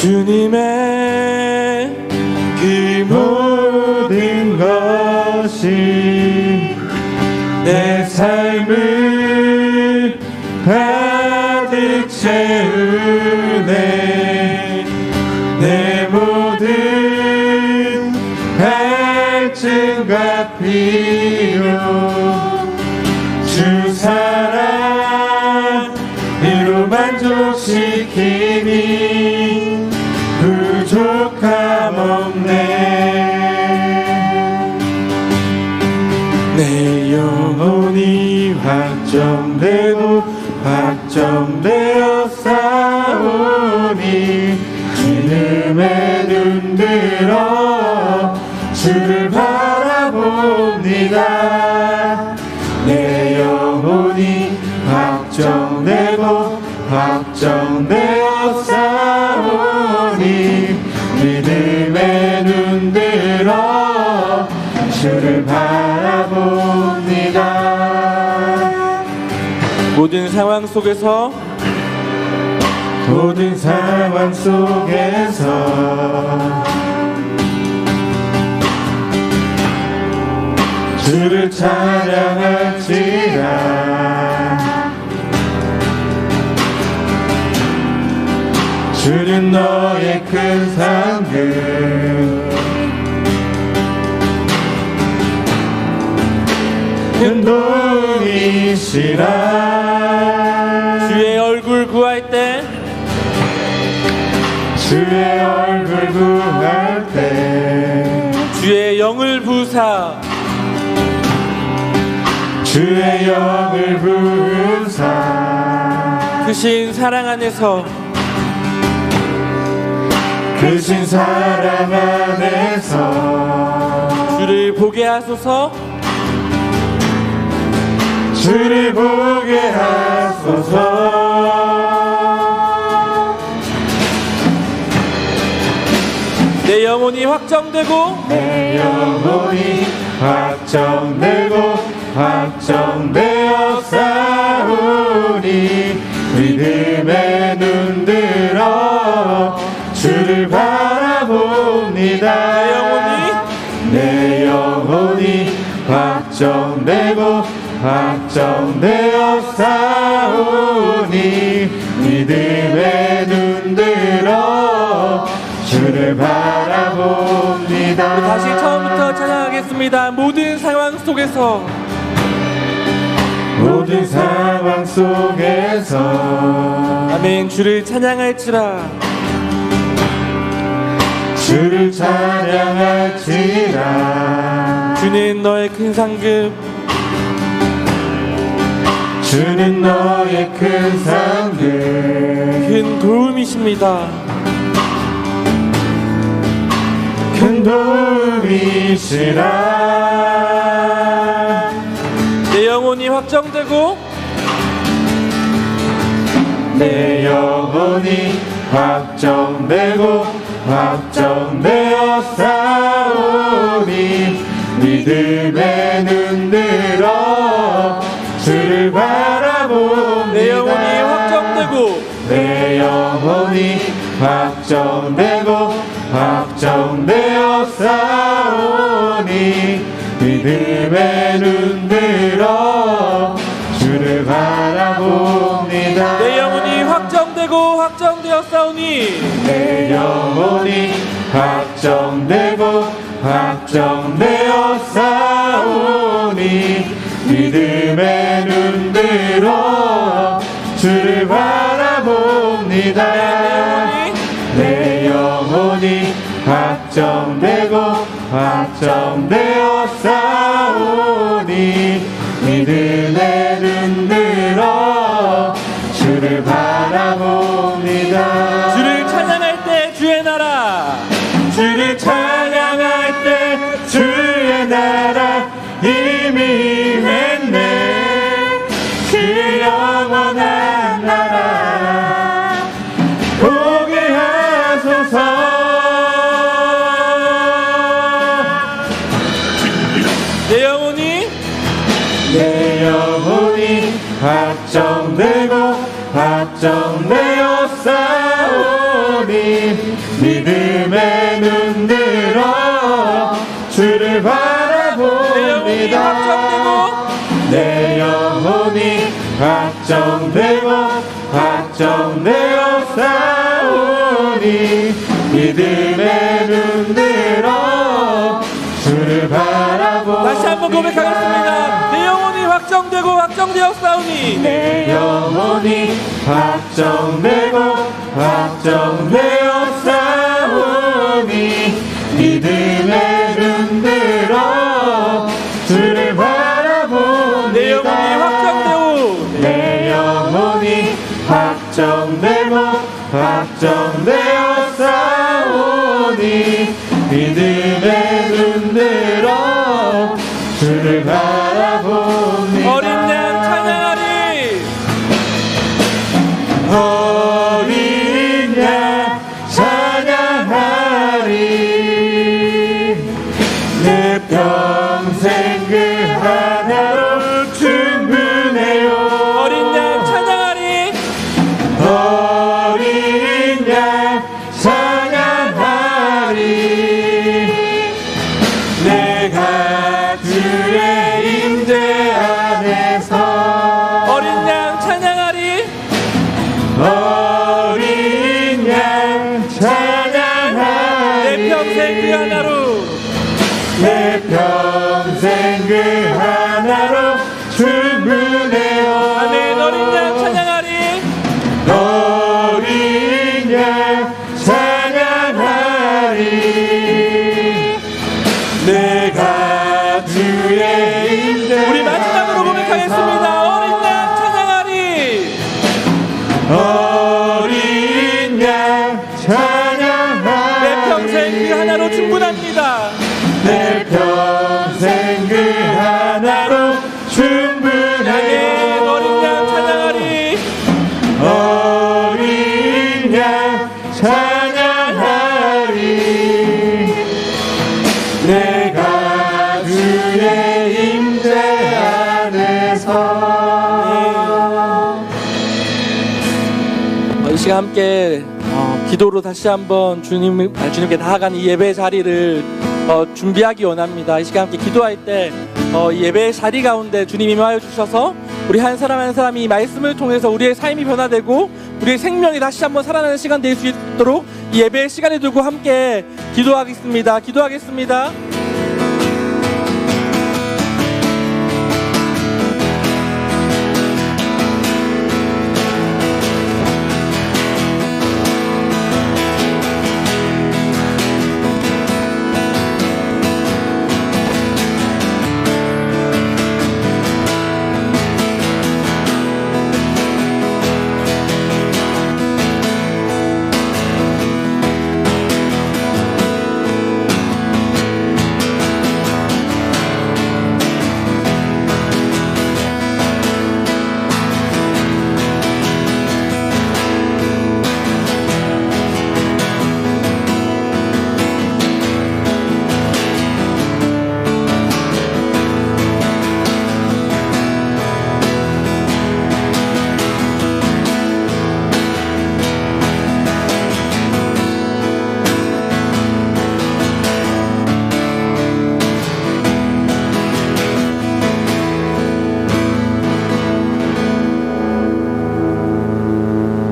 주님의 그 모든 것이 내 삶을 가득 채우네. 내 모든 갈증과 필요 주 사랑으로 만족시키니 부족함 없네. 내 영혼이 확정되고 확정되어 싸우니 믿음에 눈들어 주를 바라봅니다. 내 영혼이 확정되고 확정되어 싸우니 믿음에 눈들어 주를 바라봅니다. 모든 상황 속에서 주를 찬양할지라. 주는 너의 큰 상급 큰 도움이시라. 주의 얼굴 구할 때 주의 얼굴 구할 때 주의 영을 부사 주의 영을 부사 크신 사랑 안에서 크신 사랑 안에서 주를 보게 하소서. 주를 보게 하소서. 내 영혼이 확정되고 내 영혼이 확정되고 확정되어 싸우니 믿음에 눈들어 주를 바라봅니다. 내 영혼이 확정되고 확정되어 싸우니 믿음에 눈들어 주를 바라봅니다. 다시 처음부터 찬양하겠습니다. 모든 상황 속에서 아멘. 주를 찬양할지라. 주를 찬양할지라. 주는 너의 큰 상급 주는 너의 큰 상급 큰 도움이십니다. 큰 도움이시라. 내 영혼이 확정되고 내 영혼이 확정되고 확정되어 싸우니 믿음에 눈들어 주를 바라봅니다. 내 영혼이 확정되고 내 영혼이 확정되고 확정되어 싸우니 믿음에 눈들어 주를 바라봅니다. 내 영혼이 확정되고 확정되어 싸우니 내 영혼이 확정되고 확정되어 싸우니 믿음에 눈들어 주를 바라봅니다. 내 영혼이 확정되고 확정되어 싸우니 믿음에 눈들어 주를 바라봅니다. 주를 찬양할 때 주의 나라 주를 찬양할 때 주의 나라 이미 했네. 그 영원한 나라 보게 하소서. 내 영혼이 확정되고 확정되어 싸우니 믿음의 눈 들어 주를 바라봅니다. 내 영혼이 확정되고 확정되어 싸우니 믿음의 눈 들어 주를 바라봅니다. 다시 한번 고백하겠습니다. 내 영혼이 확정되고 확정되어 싸우니 내 영혼이 확정되고 확정되어 싸우니 믿음의 눈 들어 주를 바라봅니다. 내 영혼이 확정되고 내 영혼이 확정되고 확정되어 싸우니 믿음의 눈 들어 주를 바라봅니다. 어린 양 찬양하리 어린 양 찬양하리 내 평생 그 하나로 충분해요. 어린 양 찬양하리 어린 양 찬양하리 내가 주의 임재 안에서 어린 양 찬양하리 어린 양 찬양하리 내 평생 그 하나로 내 평생 그 하나로 충분해요. 아멘. 어린 양 찬양하리 어린 양 찬양하리 내가 주의 임재 우리 마지막으로 고백하겠습니다. 어린 양 찬양하리 어린 양 찬양하리 내 평생 그 하나로 충분합니다. 내 평생 그 하나로 충분해요. 아멘. 어린 양 찬양하리 어린 양 찬양하리 내가 주의 임재 안에서 이 시간 함께 기도로 다시 한번 주님께 나아가는 이 예배 자리를 준비하기 원합니다. 이 시간 함께 기도할 때 이 예배의 자리 가운데 주님이 임하여 주셔서 우리 한 사람 한 사람이 이 말씀을 통해서 우리의 삶이 변화되고 우리의 생명이 다시 한번 살아나는 시간 될 수 있도록 이 예배의 시간을 두고 함께 기도하겠습니다. 기도하겠습니다.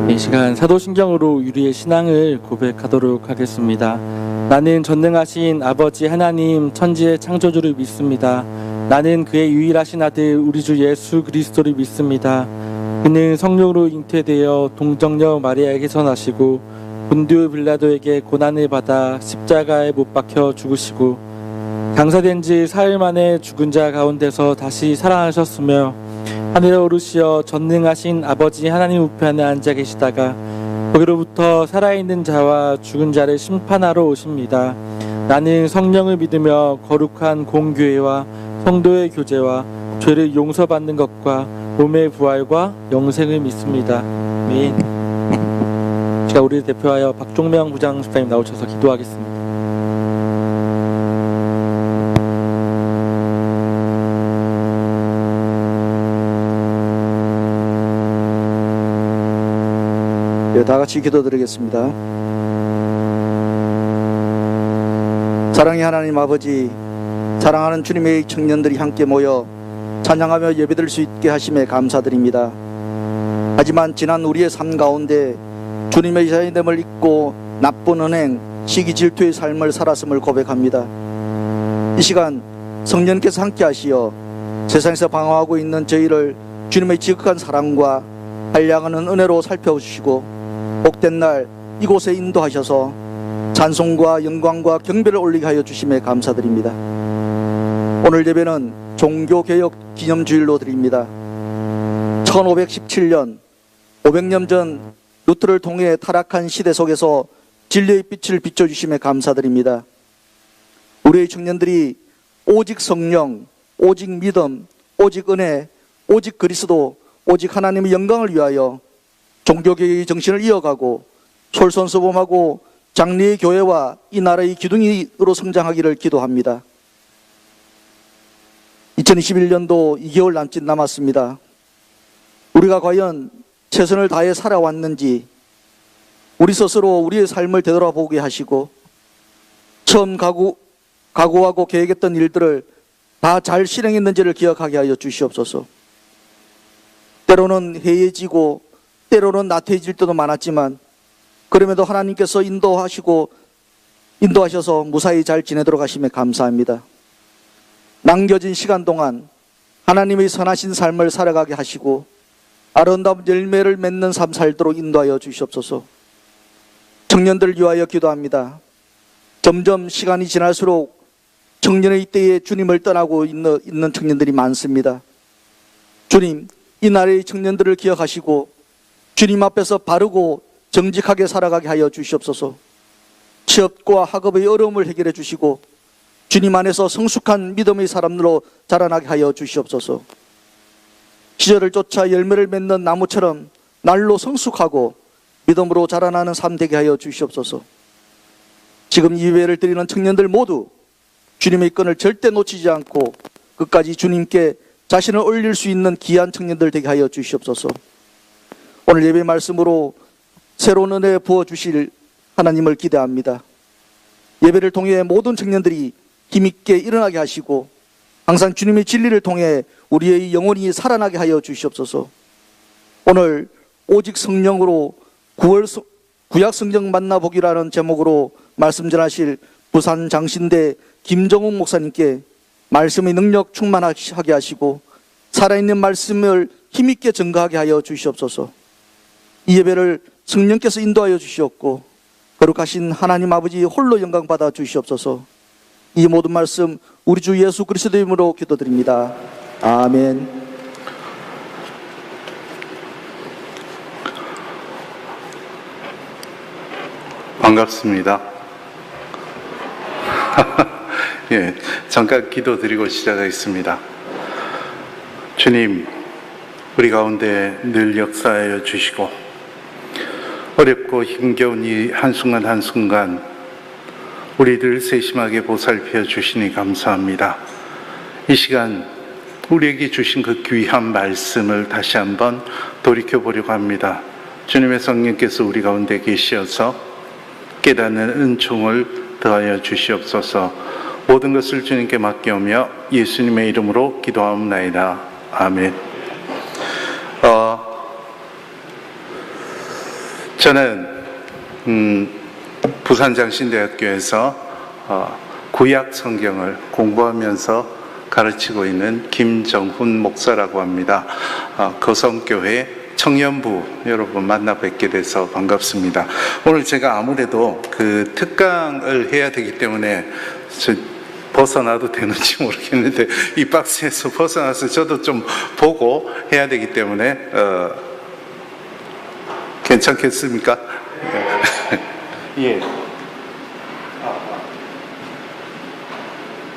이 시간 사도신경으로 우리의 신앙을 고백하도록 하겠습니다. 나는 전능하신 아버지 하나님 천지의 창조주를 믿습니다. 나는 그의 유일하신 아들 우리 주 예수 그리스도를 믿습니다. 그는 성령으로 잉태되어 동정녀 마리아에게서 나시고 본디오 빌라도에게 고난을 받아 십자가에 못 박혀 죽으시고 장사된 지 사흘 만에 죽은 자 가운데서 다시 살아나셨으며 하늘에 오르시어 전능하신 아버지 하나님 우편에 앉아 계시다가 거기로부터 살아있는 자와 죽은 자를 심판하러 오십니다. 나는 성령을 믿으며 거룩한 공교회와 성도의 교제와 죄를 용서받는 것과 몸의 부활과 영생을 믿습니다. 아멘. 제가 우리를 대표하여 박종명 부장 집사님 나오셔서 기도하겠습니다. 다 같이 기도드리겠습니다. 사랑의 하나님 아버지, 사랑하는 주님의 청년들이 함께 모여 찬양하며 예배드릴 수 있게 하심에 감사드립니다. 하지만 지난 우리의 삶 가운데 주님의 자연됨을 잊고 나쁜 은행, 시기 질투의 삶을 살았음을 고백합니다. 이 시간 성령께서 함께 하시어 세상에서 방황하고 있는 저희를 주님의 지극한 사랑과 한량하는 은혜로 살펴주시고 복된 날 이곳에 인도하셔서 찬송과 영광과 경배를 올리게 하여 주심에 감사드립니다. 오늘 예배는 종교개혁 기념주일로 드립니다. 1517년 500년 전 루트를 통해 타락한 시대 속에서 진리의 빛을 비춰주심에 감사드립니다. 우리의 청년들이 오직 성령, 오직 믿음, 오직 은혜, 오직 그리스도, 오직 하나님의 영광을 위하여 종교개혁의 정신을 이어가고 솔선수범하고 장래의 교회와 이 나라의 기둥이로 성장하기를 기도합니다. 2021년도 2개월 남짓 남았습니다. 우리가 과연 최선을 다해 살아왔는지 우리 스스로 우리의 삶을 되돌아보게 하시고 처음 각오하고 계획했던 일들을 다 잘 실행했는지를 기억하게 하여 주시옵소서. 때로는 해이해지고 때로는 나태해질 때도 많았지만 그럼에도 하나님께서 인도하셔서 무사히 잘 지내도록 하심에 감사합니다. 남겨진 시간 동안 하나님의 선하신 삶을 살아가게 하시고 아름다운 열매를 맺는 삶 살도록 인도하여 주시옵소서. 청년들을 위하여 기도합니다. 점점 시간이 지날수록 청년의 때에 주님을 떠나고 있는 청년들이 많습니다. 주님, 이 나라의 청년들을 기억하시고 주님 앞에서 바르고 정직하게 살아가게 하여 주시옵소서. 취업과 학업의 어려움을 해결해 주시고 주님 안에서 성숙한 믿음의 사람들로 자라나게 하여 주시옵소서. 시절을 쫓아 열매를 맺는 나무처럼 날로 성숙하고 믿음으로 자라나는 삶 되게 하여 주시옵소서. 지금 이 예배를 드리는 청년들 모두 주님의 끈을 절대 놓치지 않고 끝까지 주님께 자신을 올릴 수 있는 귀한 청년들 되게 하여 주시옵소서. 오늘 예배 말씀으로 새로운 은혜 부어주실 하나님을 기대합니다. 예배를 통해 모든 청년들이 힘있게 일어나게 하시고 항상 주님의 진리를 통해 우리의 영혼이 살아나게 하여 주시옵소서. 오늘 오직 성령으로 구약 성경 만나보기라는 제목으로 말씀 전하실 부산 장신대 김정욱 목사님께 말씀의 능력 충만하게 하시고 살아있는 말씀을 힘있게 증거하게 하여 주시옵소서. 이 예배를 성령께서 인도하여 주시옵고 거룩하신 하나님 아버지 홀로 영광 받아 주시옵소서. 이 모든 말씀 우리 주 예수 그리스도의 이름으로 기도드립니다. 아멘. 반갑습니다. 예, 잠깐 기도드리고 시작하겠습니다. 주님, 우리 가운데 늘 역사하여 주시고 어렵고 힘겨운 이 한순간 한순간 우리들 세심하게 보살펴 주시니 감사합니다. 이 시간 우리에게 주신 그 귀한 말씀을 다시 한번 돌이켜보려고 합니다. 주님의 성령께서 우리 가운데 계시어서 깨닫는 은총을 더하여 주시옵소서. 모든 것을 주님께 맡겨오며 예수님의 이름으로 기도하옵나이다. 아멘. 저는 부산장신대학교에서 구약 성경을 공부하면서 가르치고 있는 김정훈 목사라고 합니다. 거성교회 청년부 여러분 만나 뵙게 돼서 반갑습니다. 오늘 제가 아무래도 그 특강을 해야 되기 때문에 벗어나도 되는지 모르겠는데 이 박스에서 벗어나서 저도 좀 보고 해야 되기 때문에 괜찮겠습니까? 예.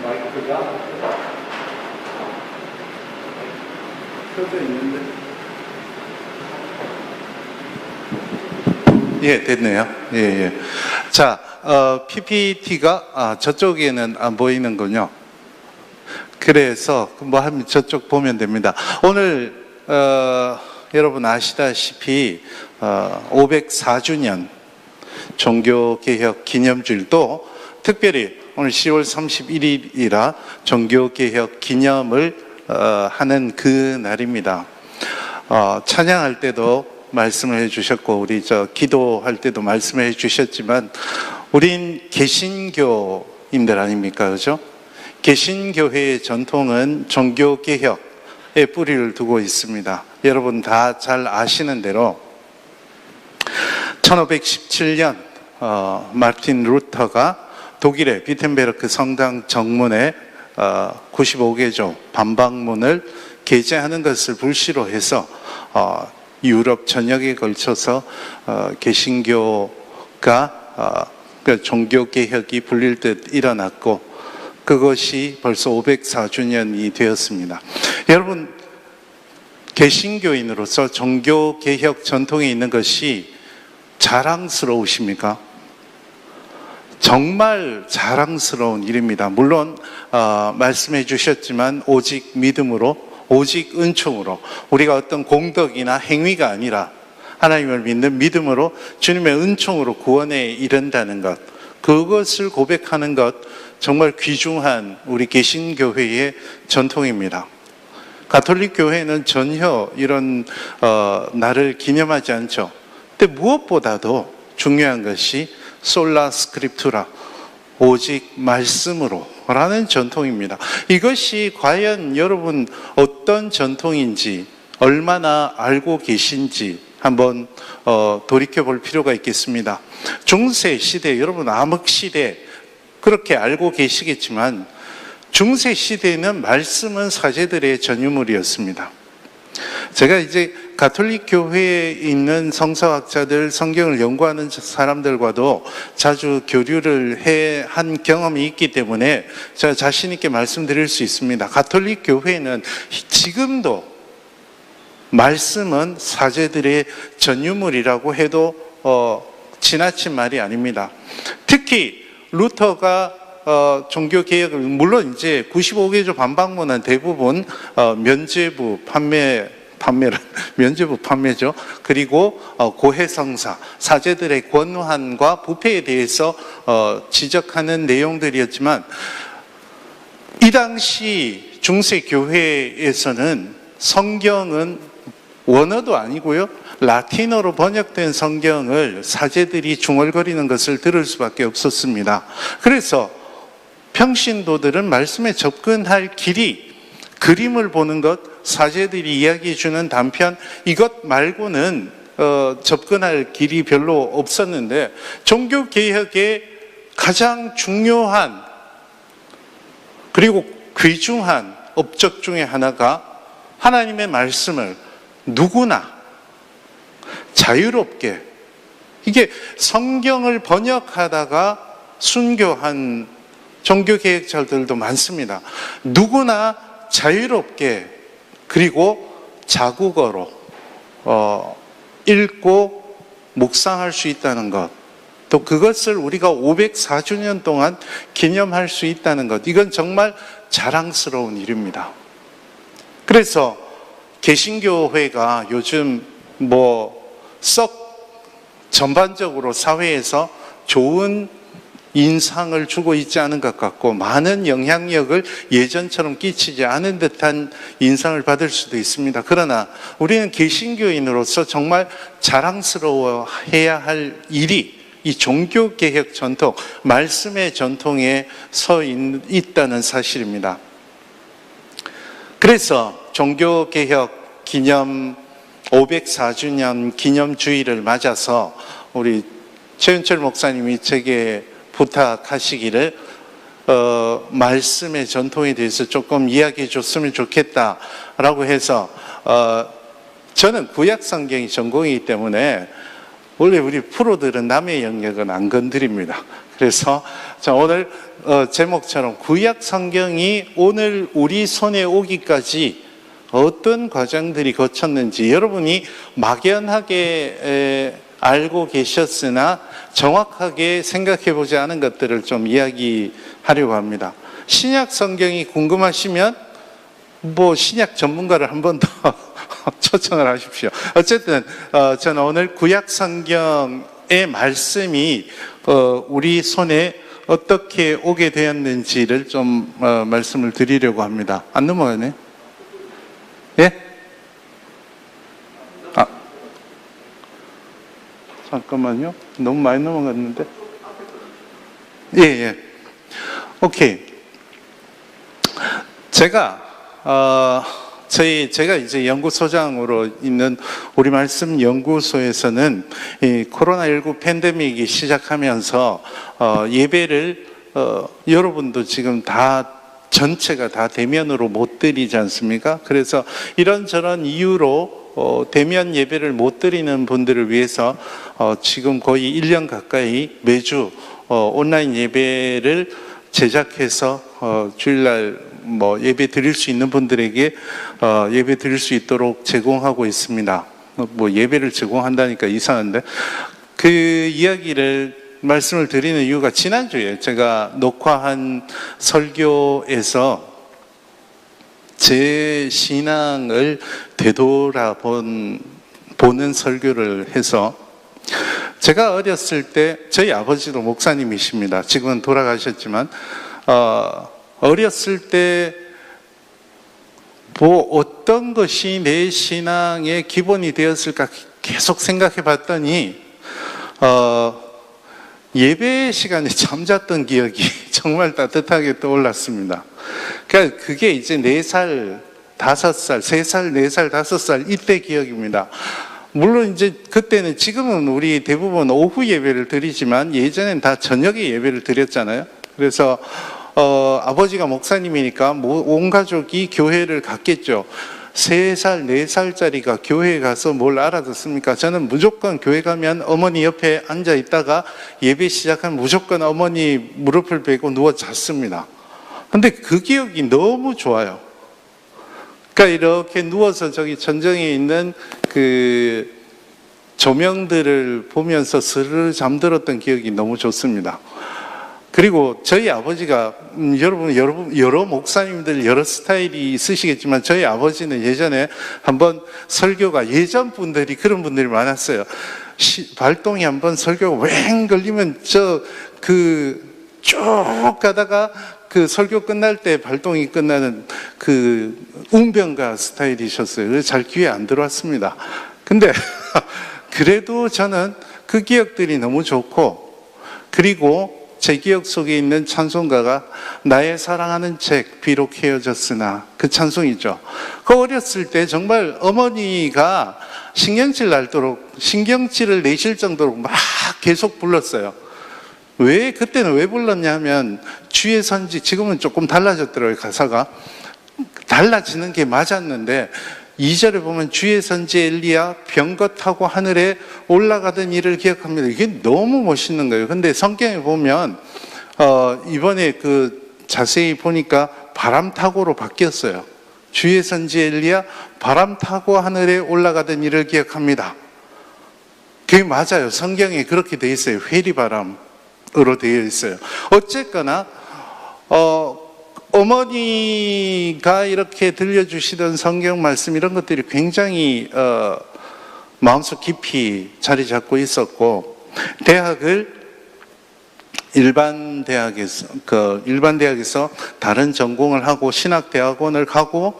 마이크가 켜져 있는데. 예, 됐네요. 예, 예. 자, PPT가 저쪽에는 안 보이는군요. 그래서 뭐 하면 저쪽 보면 됩니다. 오늘 여러분 아시다시피 504주년 종교개혁 기념주일도 특별히 오늘 10월 31일이라 종교개혁 기념을 하는 그 날입니다. 찬양할 때도 말씀을 해주셨고 우리 기도할 때도 말씀을 해주셨지만 우린 개신교인들 아닙니까? 그죠? 개신교회의 전통은 종교개혁에 뿌리를 두고 있습니다. 여러분 다 잘 아시는 대로 1517년 마르틴 루터가 독일의 비텐베르크 성당 정문에 95개조 반박문을 게재하는 것을 불시로 해서 유럽 전역에 걸쳐서 개신교가 종교개혁이 불릴 듯 일어났고 그것이 벌써 504주년이 되었습니다. 여러분 개신교인으로서 종교개혁 전통에 있는 것이 자랑스러우십니까? 정말 자랑스러운 일입니다. 물론 말씀해 주셨지만 오직 믿음으로 오직 은총으로 우리가 어떤 공덕이나 행위가 아니라 하나님을 믿는 믿음으로 주님의 은총으로 구원에 이른다는 것, 그것을 고백하는 것 정말 귀중한 우리 개신교회의 전통입니다. 가톨릭 교회는 전혀 이런 날을 기념하지 않죠. 근데 무엇보다도 중요한 것이 솔라 스크립투라, 오직 말씀으로 라는 전통입니다. 이것이 과연 여러분 어떤 전통인지 얼마나 알고 계신지 한번 돌이켜 볼 필요가 있겠습니다. 중세 시대, 여러분 암흑 시대 그렇게 알고 계시겠지만 중세 시대에는 말씀은 사제들의 전유물이었습니다. 제가 이제 가톨릭 교회에 있는 성서학자들, 성경을 연구하는 사람들과도 자주 교류를 한 경험이 있기 때문에 제가 자신 있게 말씀드릴 수 있습니다. 가톨릭 교회는 지금도 말씀은 사제들의 전유물이라고 해도 지나친 말이 아닙니다. 특히 루터가 종교개혁을, 물론 이제 95개조 반박문은 대부분 면죄부 면죄부 판매죠. 그리고 고해성사, 사제들의 권한과 부패에 대해서 지적하는 내용들이었지만 이 당시 중세 교회에서는 성경은 원어도 아니고요, 라틴어로 번역된 성경을 사제들이 중얼거리는 것을 들을 수밖에 없었습니다. 그래서 평신도들은 말씀에 접근할 길이 그림을 보는 것, 사제들이 이야기해 주는 단편, 이것 말고는 접근할 길이 별로 없었는데 종교개혁의 가장 중요한 그리고 귀중한 업적 중에 하나가 하나님의 말씀을 누구나 자유롭게, 이게 성경을 번역하다가 순교한 종교개혁자들도 많습니다. 누구나 자유롭게 그리고 자국어로 읽고 묵상할 수 있다는 것, 또 그것을 우리가 504주년 동안 기념할 수 있다는 것, 이건 정말 자랑스러운 일입니다. 그래서 개신교회가 요즘 썩 전반적으로 사회에서 좋은 인상을 주고 있지 않은 것 같고 많은 영향력을 예전처럼 끼치지 않은 듯한 인상을 받을 수도 있습니다. 그러나 우리는 개신교인으로서 정말 자랑스러워해야 할 일이 이 종교개혁 전통, 말씀의 전통에 서 있다는 사실입니다. 그래서 종교개혁 기념 504주년 기념주의를 맞아서 우리 최윤철 목사님이 제게 부탁하시기를 말씀의 전통에 대해서 조금 이야기해 줬으면 좋겠다라고 해서 저는 구약 성경이 전공이기 때문에 원래 우리 프로들은 남의 영역은 안 건드립니다. 그래서 오늘 제목처럼 구약 성경이 오늘 우리 손에 오기까지 어떤 과정들이 거쳤는지 여러분이 막연하게 알고 계셨으나 정확하게 생각해 보지 않은 것들을 좀 이야기하려고 합니다. 신약 성경이 궁금하시면 신약 전문가를 한 번 더 초청을 하십시오. 어쨌든 저는 오늘 구약 성경의 말씀이 우리 손에 어떻게 오게 되었는지를 좀 말씀을 드리려고 합니다. 안 넘어가네? 예? 아, 잠깐만요. 너무 많이 넘어갔는데. 예. 오케이. 제가 이제 연구소장으로 있는 우리 말씀 연구소에서는 이 코로나19 팬데믹이 시작하면서 예배를 여러분도 지금 다 전체가 다 대면으로 못 드리지 않습니까? 그래서 이런저런 이유로 대면 예배를 못 드리는 분들을 위해서 지금 거의 1년 가까이 매주 온라인 예배를 제작해서 주일날 예배 드릴 수 있는 분들에게 예배 드릴 수 있도록 제공하고 있습니다. 예배를 제공한다니까 이상한데, 그 이야기를 말씀을 드리는 이유가 지난주에 제가 녹화한 설교에서 제 신앙을 되돌아보는 설교를 해서, 제가 어렸을 때 저희 아버지도 목사님이십니다. 지금은 돌아가셨지만 어렸을 때 어떤 것이 내 신앙의 기본이 되었을까 계속 생각해 봤더니 예배 시간에 잠잤던 기억이 정말 따뜻하게 떠올랐습니다. 그러니까 그게 이제 4살, 5살, 3살, 4살, 5살 이때 기억입니다. 물론 이제 그때는, 지금은 우리 대부분 오후 예배를 드리지만 예전엔 다 저녁에 예배를 드렸잖아요. 그래서 아버지가 목사님이니까 온 가족이 교회를 갔겠죠. 3살, 4살짜리가 교회에 가서 뭘 알아듣습니까? 저는 무조건 교회 가면 어머니 옆에 앉아 있다가 예배 시작하면 무조건 어머니 무릎을 베고 누워 잤습니다. 근데 그 기억이 너무 좋아요. 그러니까 이렇게 누워서 저기 전정에 있는 그 조명들을 보면서 스르르 잠들었던 기억이 너무 좋습니다. 그리고 저희 아버지가 여러분 여러 목사님들 여러 스타일이 있으시겠지만, 저희 아버지는 예전에 한번 설교가, 예전 분들이 그런 분들이 많았어요. 발동이 한번 설교가 왱 걸리면 쭉 가다가 그 설교 끝날 때 발동이 끝나는 그 웅변가 스타일이셨어요. 그래서 잘 귀에 안 들어왔습니다. 근데 그래도 저는 그 기억들이 너무 좋고, 그리고 제 기억 속에 있는 찬송가가 나의 사랑하는 책 비록 헤어졌으나, 그 찬송이죠. 그 어렸을 때 정말 어머니가 신경질을 내실 정도로 막 계속 불렀어요. 그때는 왜 불렀냐면, 주의 선지, 지금은 조금 달라졌더라고요. 가사가 달라지는 게 맞았는데, 2절에 보면 주의 선지 엘리야 병거 타고 하늘에 올라가던 일을 기억합니다. 이게 너무 멋있는 거예요. 근데 성경에 보면 이번에 자세히 보니까 바람 타고로 바뀌었어요. 주의 선지 엘리야 바람 타고 하늘에 올라가던 일을 기억합니다. 그게 맞아요. 성경에 그렇게 되어 있어요. 회리바람으로 되어 있어요. 어쨌거나 어머니가 이렇게 들려주시던 성경 말씀, 이런 것들이 굉장히 마음속 깊이 자리 잡고 있었고, 대학을 일반 대학에서 다른 전공을 하고 신학대학원을 가고,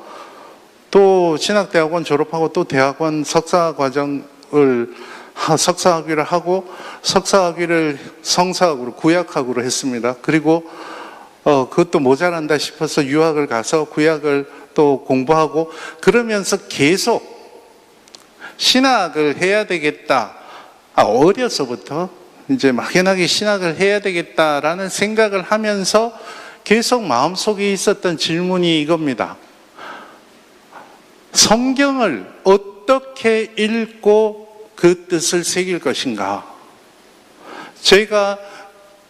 또 신학대학원 졸업하고 또 대학원 석사학위를 하고, 석사학위를 성사학으로 구약학으로 했습니다. 그리고 그것도 모자란다 싶어서 유학을 가서 구약을 또 공부하고, 그러면서 계속 신학을 해야 되겠다. 어려서부터 이제 막연하게 신학을 해야 되겠다라는 생각을 하면서 계속 마음속에 있었던 질문이 이겁니다. 성경을 어떻게 읽고 그 뜻을 새길 것인가? 제가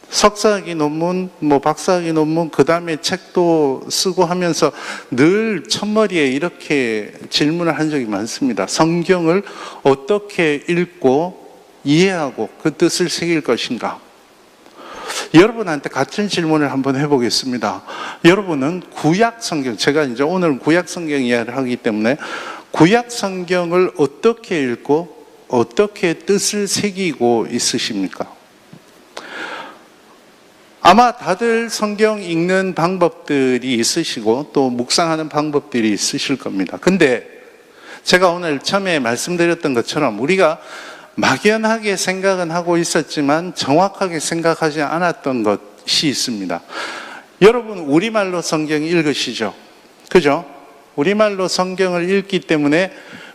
석사학위 논문, 박사학위 논문, 그 다음에 책도 쓰고 하면서 늘 첫머리에 이렇게 질문을 한 적이 많습니다. 성경을 어떻게 읽고 이해하고 그 뜻을 새길 것인가? 여러분한테 같은 질문을 한번 해보겠습니다. 여러분은 구약 성경, 제가 이제 오늘 구약 성경 이야기를 하기 때문에 구약 성경을 어떻게 읽고 어떻게 뜻을 새기고 있으십니까? 아마 다들 성경 읽는 방법들이 있으시고 또 묵상하는 방법들이 있으실 겁니다. 근데 제가 오늘 처음에 말씀드렸던 것처럼 우리가 막연하게 생각은 하고 있었지만 정확하게 생각하지 않았던 것이 있습니다. 여러분 우리말로 성경 읽으시죠? 그죠? 우리말로 성경을 읽기 때문에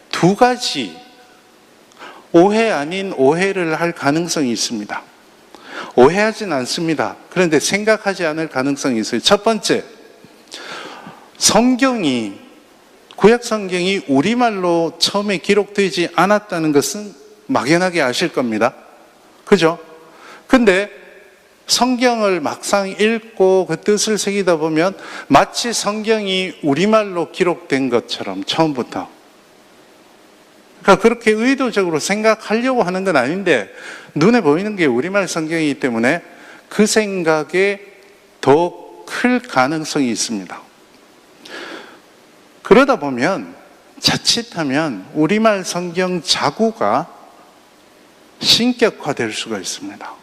두 가지 오해 아닌 오해를 할 가능성이 있습니다. 오해하진 않습니다. 그런데 생각하지 않을 가능성이 있어요. 첫 번째, 구약 성경이 우리말로 처음에 기록되지 않았다는 것은 막연하게 아실 겁니다. 그죠? 근데 성경을 막상 읽고 그 뜻을 새기다 보면 마치 성경이 우리말로 기록된 것처럼 처음부터. 그러니까 그렇게 의도적으로 생각하려고 하는 건 아닌데 눈에 보이는 게 우리말 성경이기 때문에 그 생각에 더 클 가능성이 있습니다. 그러다 보면 자칫하면 우리말 성경 자구가 신격화될 수가 있습니다.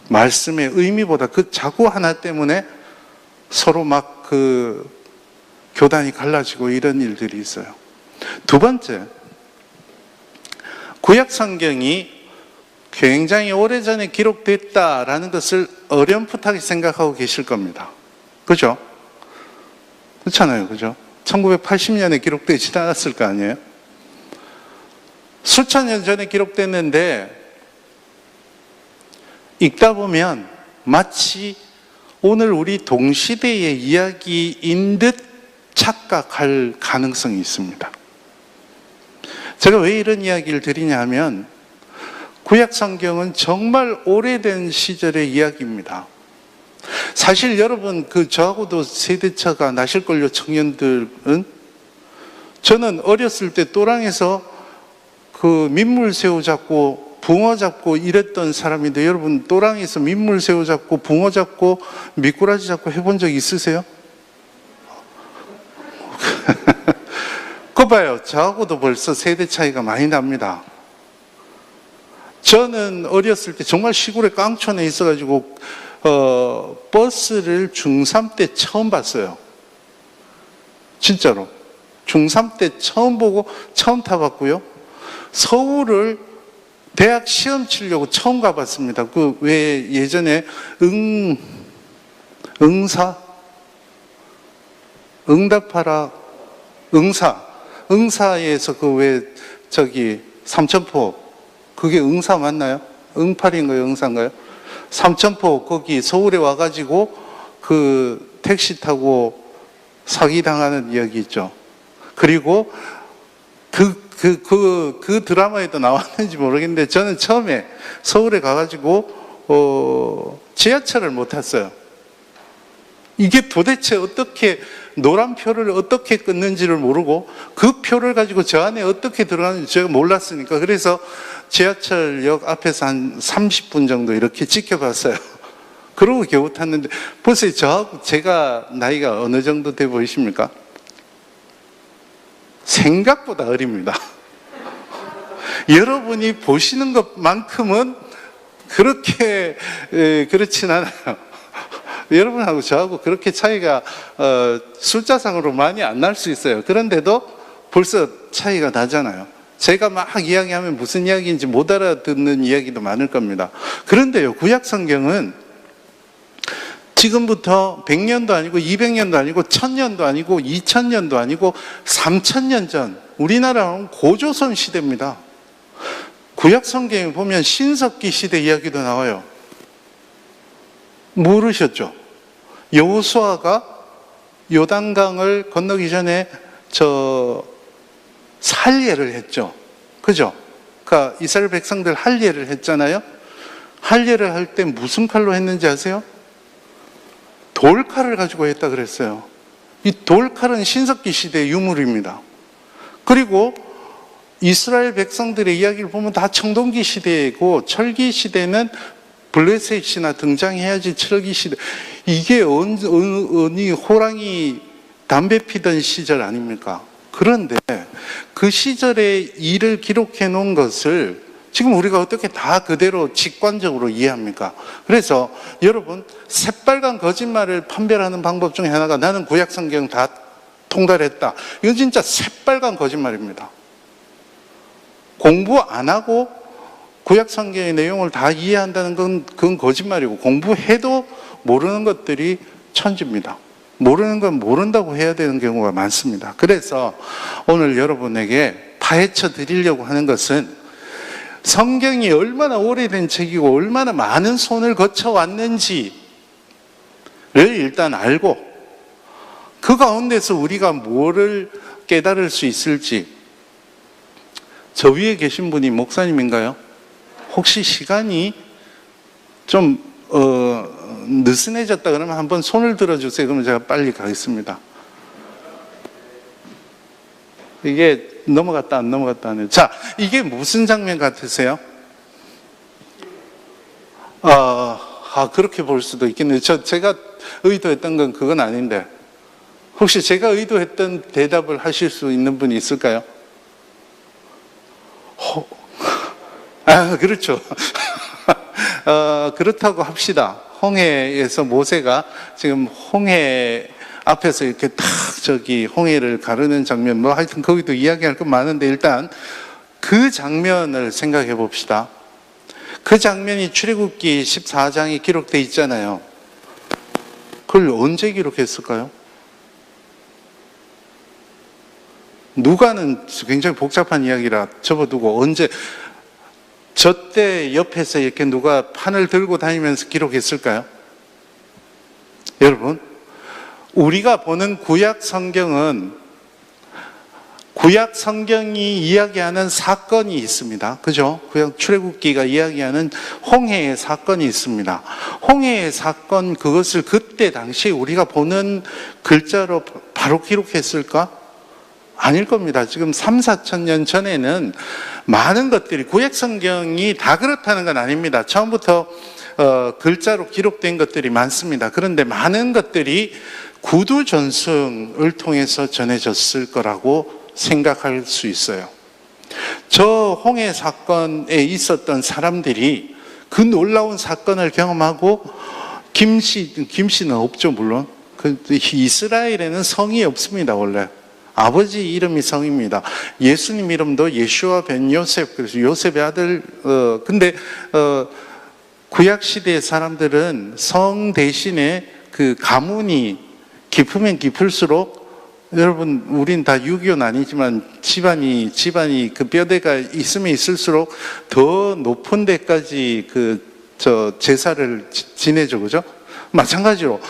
말씀의 의미보다 그 자구 하나 때문에 서로 막 교단이 갈라지고 이런 일들이 있어요. 두 번째, 구약 성경이 굉장히 오래전에 기록됐다라는 것을 어렴풋하게 생각하고 계실 겁니다. 그죠? 그렇잖아요. 그죠? 1980년에 기록되지 않았을 거 아니에요? 수천 년 전에 기록됐는데 읽다 보면 마치 오늘 우리 동시대의 이야기인 듯 착각할 가능성이 있습니다. 제가 왜 이런 이야기를 드리냐 하면 구약 성경은 정말 오래된 시절의 이야기입니다. 사실 여러분 저하고도 세대차가 나실걸요. 청년들은 저는 어렸을 때 또랑에서 민물새우 잡고 붕어 잡고 이랬던 사람인데 여러분 또랑에서 민물새우 잡고 붕어 잡고 미꾸라지 잡고 해본 적 있으세요? 그거 봐요. 저하고도 벌써 세대 차이가 많이 납니다. 저는 어렸을 때 정말 시골에 깡촌에 있어가지고 버스를 중3 때 처음 봤어요. 진짜로. 중3 때 처음 보고 처음 타봤고요. 서울을 대학 시험 치려고 처음 가봤습니다. 왜 예전에 응답하라 응사에서 삼천포 그게 응사 맞나요? 응팔인가요? 응사인가요? 삼천포 거기 서울에 와가지고 택시 타고 사기당하는 이야기 있죠. 그리고 그 드라마에도 나왔는지 모르겠는데 저는 처음에 서울에 가가지고 지하철을 못 탔어요. 이게 도대체 어떻게 노란 표를 어떻게 끊는지를 모르고 그 표를 가지고 저 안에 어떻게 들어가는지 제가 몰랐으니까 그래서 지하철역 앞에서 한 30분 정도 이렇게 지켜봤어요. 그러고 겨우 탔는데 보세요. 저하고 제가 나이가 어느 정도 돼 보이십니까? 생각보다 어립니다. 여러분이 보시는 것만큼은 그렇게 그렇진 않아요. 여러분하고 저하고 그렇게 차이가 숫자상으로 많이 안 날 수 있어요. 그런데도 벌써 차이가 나잖아요. 제가 막 이야기하면 무슨 이야기인지 못 알아듣는 이야기도 많을 겁니다. 그런데요, 구약 성경은 지금부터 100년도 아니고 200년도 아니고 1000년도 아니고 2000년도 아니고 3000년 전 우리나라는 고조선 시대입니다. 구약 성경에 보면 신석기 시대 이야기도 나와요. 모르셨죠? 여호수아가 요단강을 건너기 전에 할례를 했죠. 그죠? 그러니까 이스라엘 백성들 할례를 했잖아요. 할례를 할 때 무슨 칼로 했는지 아세요? 돌칼을 가지고 했다 그랬어요. 이 돌칼은 신석기 시대의 유물입니다. 그리고 이스라엘 백성들의 이야기를 보면 다 청동기 시대이고 철기 시대는 블레셋이나 등장해야지 철기 시대. 이게 어느 호랑이 담배 피던 시절 아닙니까? 그런데 그 시절의 일을 기록해 놓은 것을 지금 우리가 어떻게 다 그대로 직관적으로 이해합니까? 그래서 여러분, 새빨간 거짓말을 판별하는 방법 중에 하나가 나는 구약 성경 다 통달했다. 이건 진짜 새빨간 거짓말입니다. 공부 안 하고 구약 성경의 내용을 다 이해한다는 건 그건 거짓말이고, 공부해도 모르는 것들이 천지입니다. 모르는 건 모른다고 해야 되는 경우가 많습니다. 그래서 오늘 여러분에게 파헤쳐 드리려고 하는 것은 성경이 얼마나 오래된 책이고 얼마나 많은 손을 거쳐왔는지를 일단 알고 그 가운데서 우리가 뭐를 깨달을 수 있을지. 저 위에 계신 분이 목사님인가요? 혹시 시간이 좀 느슨해졌다 그러면 한번 손을 들어주세요. 그러면 제가 빨리 가겠습니다. 이게 넘어갔다 안 넘어갔다 하네요. 자, 이게 무슨 장면 같으세요? 그렇게 볼 수도 있겠네요. 제가 의도했던 건 그건 아닌데 혹시 제가 의도했던 대답을 하실 수 있는 분이 있을까요? 그렇죠. 그렇다고 합시다. 홍해에서 모세가 지금 홍해 앞에서 이렇게 탁 홍해를 가르는 장면, 뭐 하여튼 거기도 이야기할 건 많은데 일단 그 장면을 생각해 봅시다. 그 장면이 출애굽기 14장에 기록되어 있잖아요. 그걸 언제 기록했을까요? 누가는 굉장히 복잡한 이야기라 접어두고 언제, 저때 옆에서 이렇게 누가 판을 들고 다니면서 기록했을까요? 여러분, 우리가 보는 구약 성경은 구약 성경이 이야기하는 사건이 있습니다. 그죠? 구약 출애굽기가 이야기하는 홍해의 사건이 있습니다. 홍해의 사건, 그것을 그때 당시에 우리가 보는 글자로 바로 기록했을까? 아닐 겁니다. 지금 3, 4천 년 전에는 많은 것들이, 구약 성경이 다 그렇다는 건 아닙니다. 처음부터 글자로 기록된 것들이 많습니다. 그런데 많은 것들이 구두 전승을 통해서 전해졌을 거라고 생각할 수 있어요. 저 홍해 사건에 있었던 사람들이 그 놀라운 사건을 경험하고, 김씨는 없죠, 물론. 이스라엘에는 성이 없습니다, 원래. 아버지 이름이 성입니다. 예수님 이름도 예슈아 벤 요셉, 그래서 요셉의 아들. 근데 구약 시대의 사람들은 성 대신에 그 가문이 깊으면 깊을수록, 여러분, 우린 다 유교는 아니지만 집안이 그 뼈대가 있으면 있을수록 더 높은 데까지 제사를 지내죠, 그죠? 마찬가지로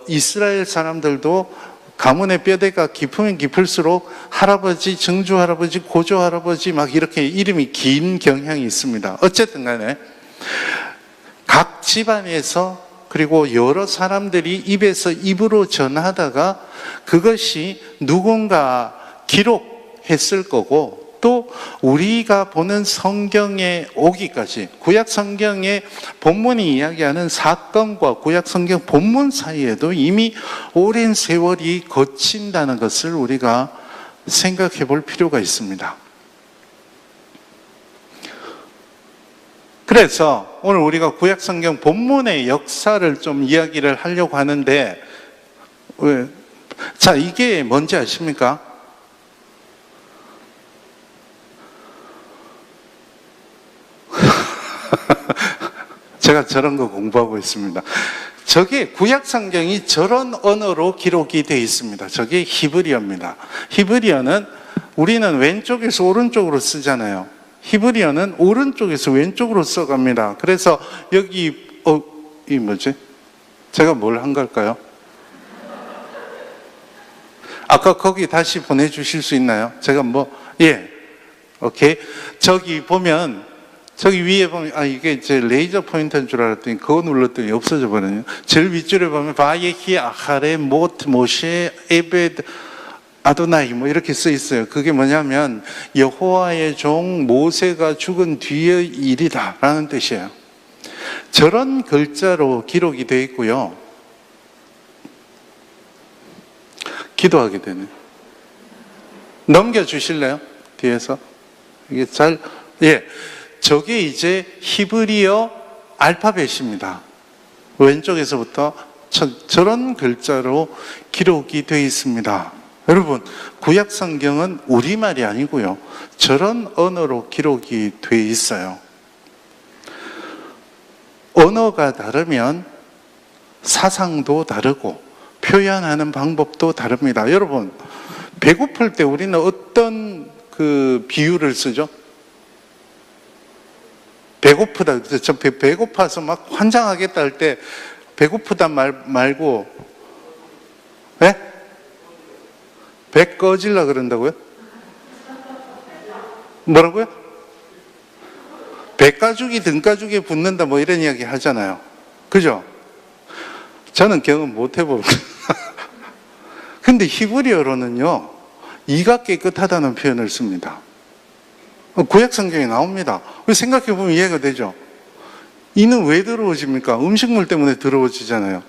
이스라엘 사람들도 가문의 뼈대가 깊으면 깊을수록 할아버지, 증조 할아버지, 고조 할아버지 막 이렇게 이름이 긴 경향이 있습니다. 어쨌든 간에 각 집안에서, 그리고 여러 사람들이 입에서 입으로 전하다가 그것이 누군가 기록했을 거고, 또 우리가 보는 성경에 오기까지, 구약 성경의 본문이 이야기하는 사건과 구약 성경 본문 사이에도 이미 오랜 세월이 거친다는 것을 우리가 생각해 볼 필요가 있습니다. 그래서 오늘 우리가 구약 성경 본문의 역사를 좀 이야기를 하려고 하는데, 자, 이게 뭔지 아십니까? 제가 저런 거 공부하고 있습니다. 저게 구약 성경이 저런 언어로 기록이 되어 있습니다. 저게 히브리어입니다. 히브리어는 우리는 왼쪽에서 오른쪽으로 쓰잖아요. 히브리어는 오른쪽에서 왼쪽으로 써갑니다. 그래서 여기 이 뭐지? 제가 뭘 한 걸까요? 아까 거기 다시 보내주실 수 있나요? 제가 오케이. 저기 보면, 저기 위에 보면, 이게 제 레이저 포인터인 줄 알았더니 그거 눌렀더니 없어져 버렸네요. 제일 윗줄에 보면 바예히 아하레 모트 모셰 에베드 아도나이 뭐 이렇게 써 있어요. 그게 뭐냐면 여호와의 종 모세가 죽은 뒤의 일이다 라는 뜻이에요. 저런 글자로 기록이 되어 있고요. 기도하게 되네. 넘겨주실래요? 뒤에서. 이게 저게 이제 히브리어 알파벳입니다. 왼쪽에서부터 저런 글자로 기록이 되어 있습니다. 여러분, 구약 성경은 우리말이 아니고요, 저런 언어로 기록이 되어 있어요. 언어가 다르면 사상도 다르고 표현하는 방법도 다릅니다. 여러분, 배고플 때 우리는 어떤 그 비유를 쓰죠? 배고프다. 저 배고파서 막 환장하겠다 할 때 배고프다 말고, 네? 배 꺼질라 그런다고요? 뭐라고요? 배가죽이 등가죽에 붙는다 뭐 이런 이야기 하잖아요. 그죠? 저는 경험 못 해보고. 근데 히브리어로는요, 이가 깨끗하다는 표현을 씁니다. 구약 성경에 나옵니다. 생각해보면 이해가 되죠? 이는 왜 더러워집니까? 음식물 때문에 더러워지잖아요.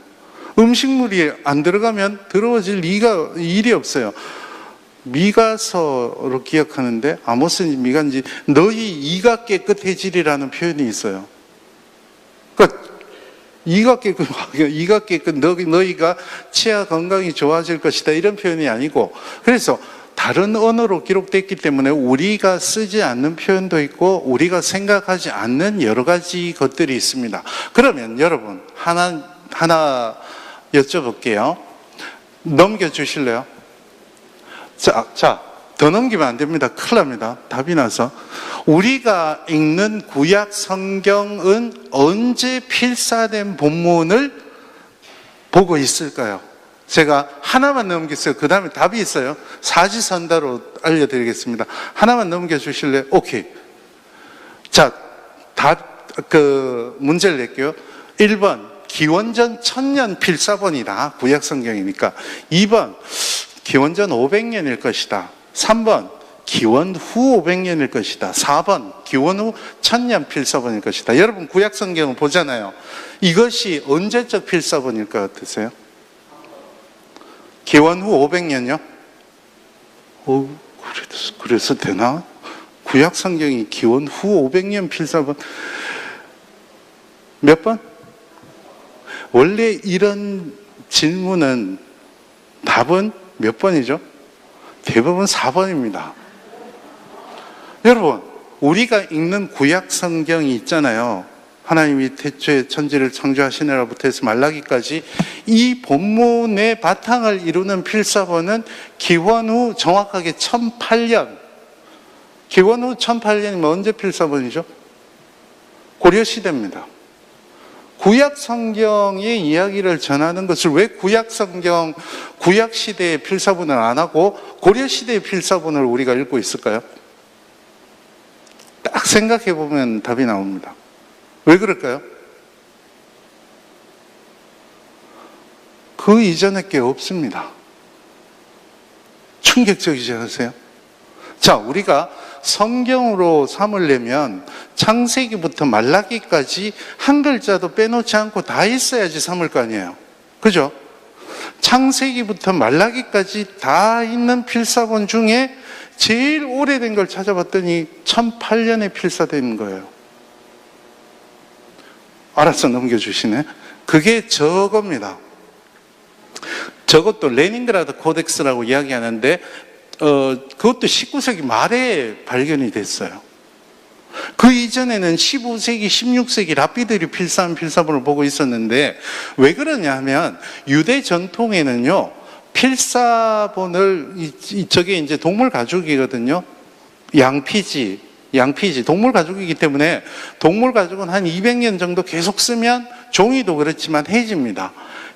음식물이 안 들어가면 더러워질 일이 없어요. 미가서로 기억하는데, 아모스인지 미가인지 너희 이가 깨끗해지리라는 표현이 있어요. 그러니까 이가 깨끗, 너희가 치아 건강이 좋아질 것이다, 이런 표현이 아니고, 그래서 다른 언어로 기록됐기 때문에 우리가 쓰지 않는 표현도 있고 우리가 생각하지 않는 여러 가지 것들이 있습니다. 그러면 여러분, 하나 여쭤볼게요. 넘겨주실래요? 자, 더 넘기면 안 됩니다. 큰일 납니다. 답이 나서. 우리가 읽는 구약 성경은 언제 필사된 본문을 보고 있을까요? 제가 하나만 넘겼어요. 그 다음에 답이 있어요. 사지선다로 알려드리겠습니다. 하나만 넘겨주실래요? 오케이. 자, 문제를 낼게요. 1번, 기원전 1000년 필사본이다. 구약 성경이니까. 2번, 기원전 500년일 것이다. 3번, 기원 후 500년일 것이다. 4번, 기원 후 1000년 필사본일 것이다. 여러분, 구약 성경을 보잖아요. 이것이 언제적 필사본일 것 같으세요? 기원 후 500년요? 그래서 되나? 구약 성경이 기원 후 500년 필사본 몇 번? 원래 이런 질문은 답은 몇 번이죠? 대부분 4번입니다. 여러분, 우리가 읽는 구약 성경이 있잖아요. 하나님이 태초에 천지를 창조하시느라부터 해서 말라기까지 이 본문의 바탕을 이루는 필사본은 기원 후 정확하게 1008년. 기원 후 1008년이면 언제 필사본이죠? 고려시대입니다. 구약 성경의 이야기를 전하는 것을 왜 구약 성경, 구약 시대의 필사본을 안 하고 고려 시대의 필사본을 우리가 읽고 있을까요? 딱 생각해 보면 답이 나옵니다. 왜 그럴까요? 그 이전에 게 없습니다. 충격적이지 않으세요? 자, 우리가 성경으로 삼으려면 창세기부터 말라기까지 한 글자도 빼놓지 않고 다 있어야지 삼을 거 아니에요. 그죠? 창세기부터 말라기까지 다 있는 필사본 중에 제일 오래된 걸 찾아봤더니 1008년에 필사된 거예요. 알아서 넘겨주시네. 그게 저겁니다. 저것도 레닌그라드 코덱스라고 이야기하는데 그것도 19세기 말에 발견이 됐어요. 그 이전에는 15세기, 16세기 랍비들이 필사한 필사본을 보고 있었는데 왜 그러냐 하면 유대 전통에는요, 필사본을, 저게 이제 동물 가죽이거든요. 양피지, 동물 가죽이기 때문에 동물 가죽은 한 200년 정도 계속 쓰면 종이도 그렇지만 해집니다.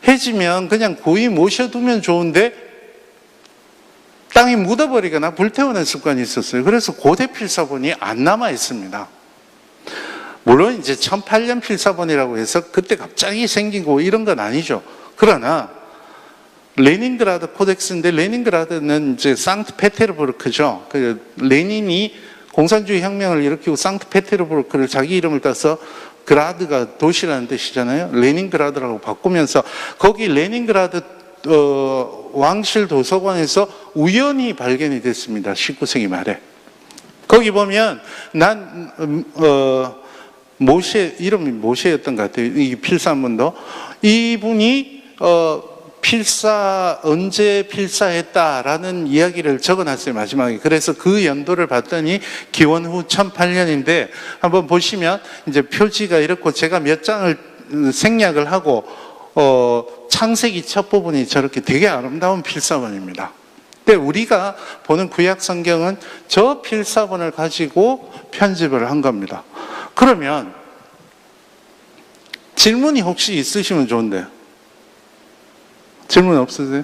해지면 그냥 고이 모셔두면 좋은데 땅에 묻어버리거나 불태우는 습관이 있었어요. 그래서 고대 필사본이 안 남아 있습니다. 물론 이제 1008년 필사본이라고 해서 그때 갑자기 생기고 이런 건 아니죠. 그러나 레닌그라드 코덱스인데, 레닌그라드는 이제 상트페테르부르크죠. 그 레닌이 공산주의 혁명을 일으키고 상트페테르부르크를 자기 이름을 따서, 그라드가 도시라는 뜻이잖아요. 레닌그라드라고 바꾸면서 거기 레닌그라드 왕실 도서관에서 우연히 발견이 됐습니다. 19세기 말에. 거기 보면 모세, 이름이 모세였던 것 같아요. 이 필사문도. 이분이 언제 필사했다라는 이야기를 적어놨어요, 마지막에. 그래서 그 연도를 봤더니 기원 후 1008년인데, 한번 보시면 이제 표지가 이렇고, 제가 몇 장을 생략을 하고, 창세기 첫 부분이 저렇게 되게 아름다운 필사본입니다. 근데 우리가 보는 구약 성경은 저 필사본을 가지고 편집을 한 겁니다. 그러면 질문이 혹시 있으시면 좋은데, 질문 없으세요?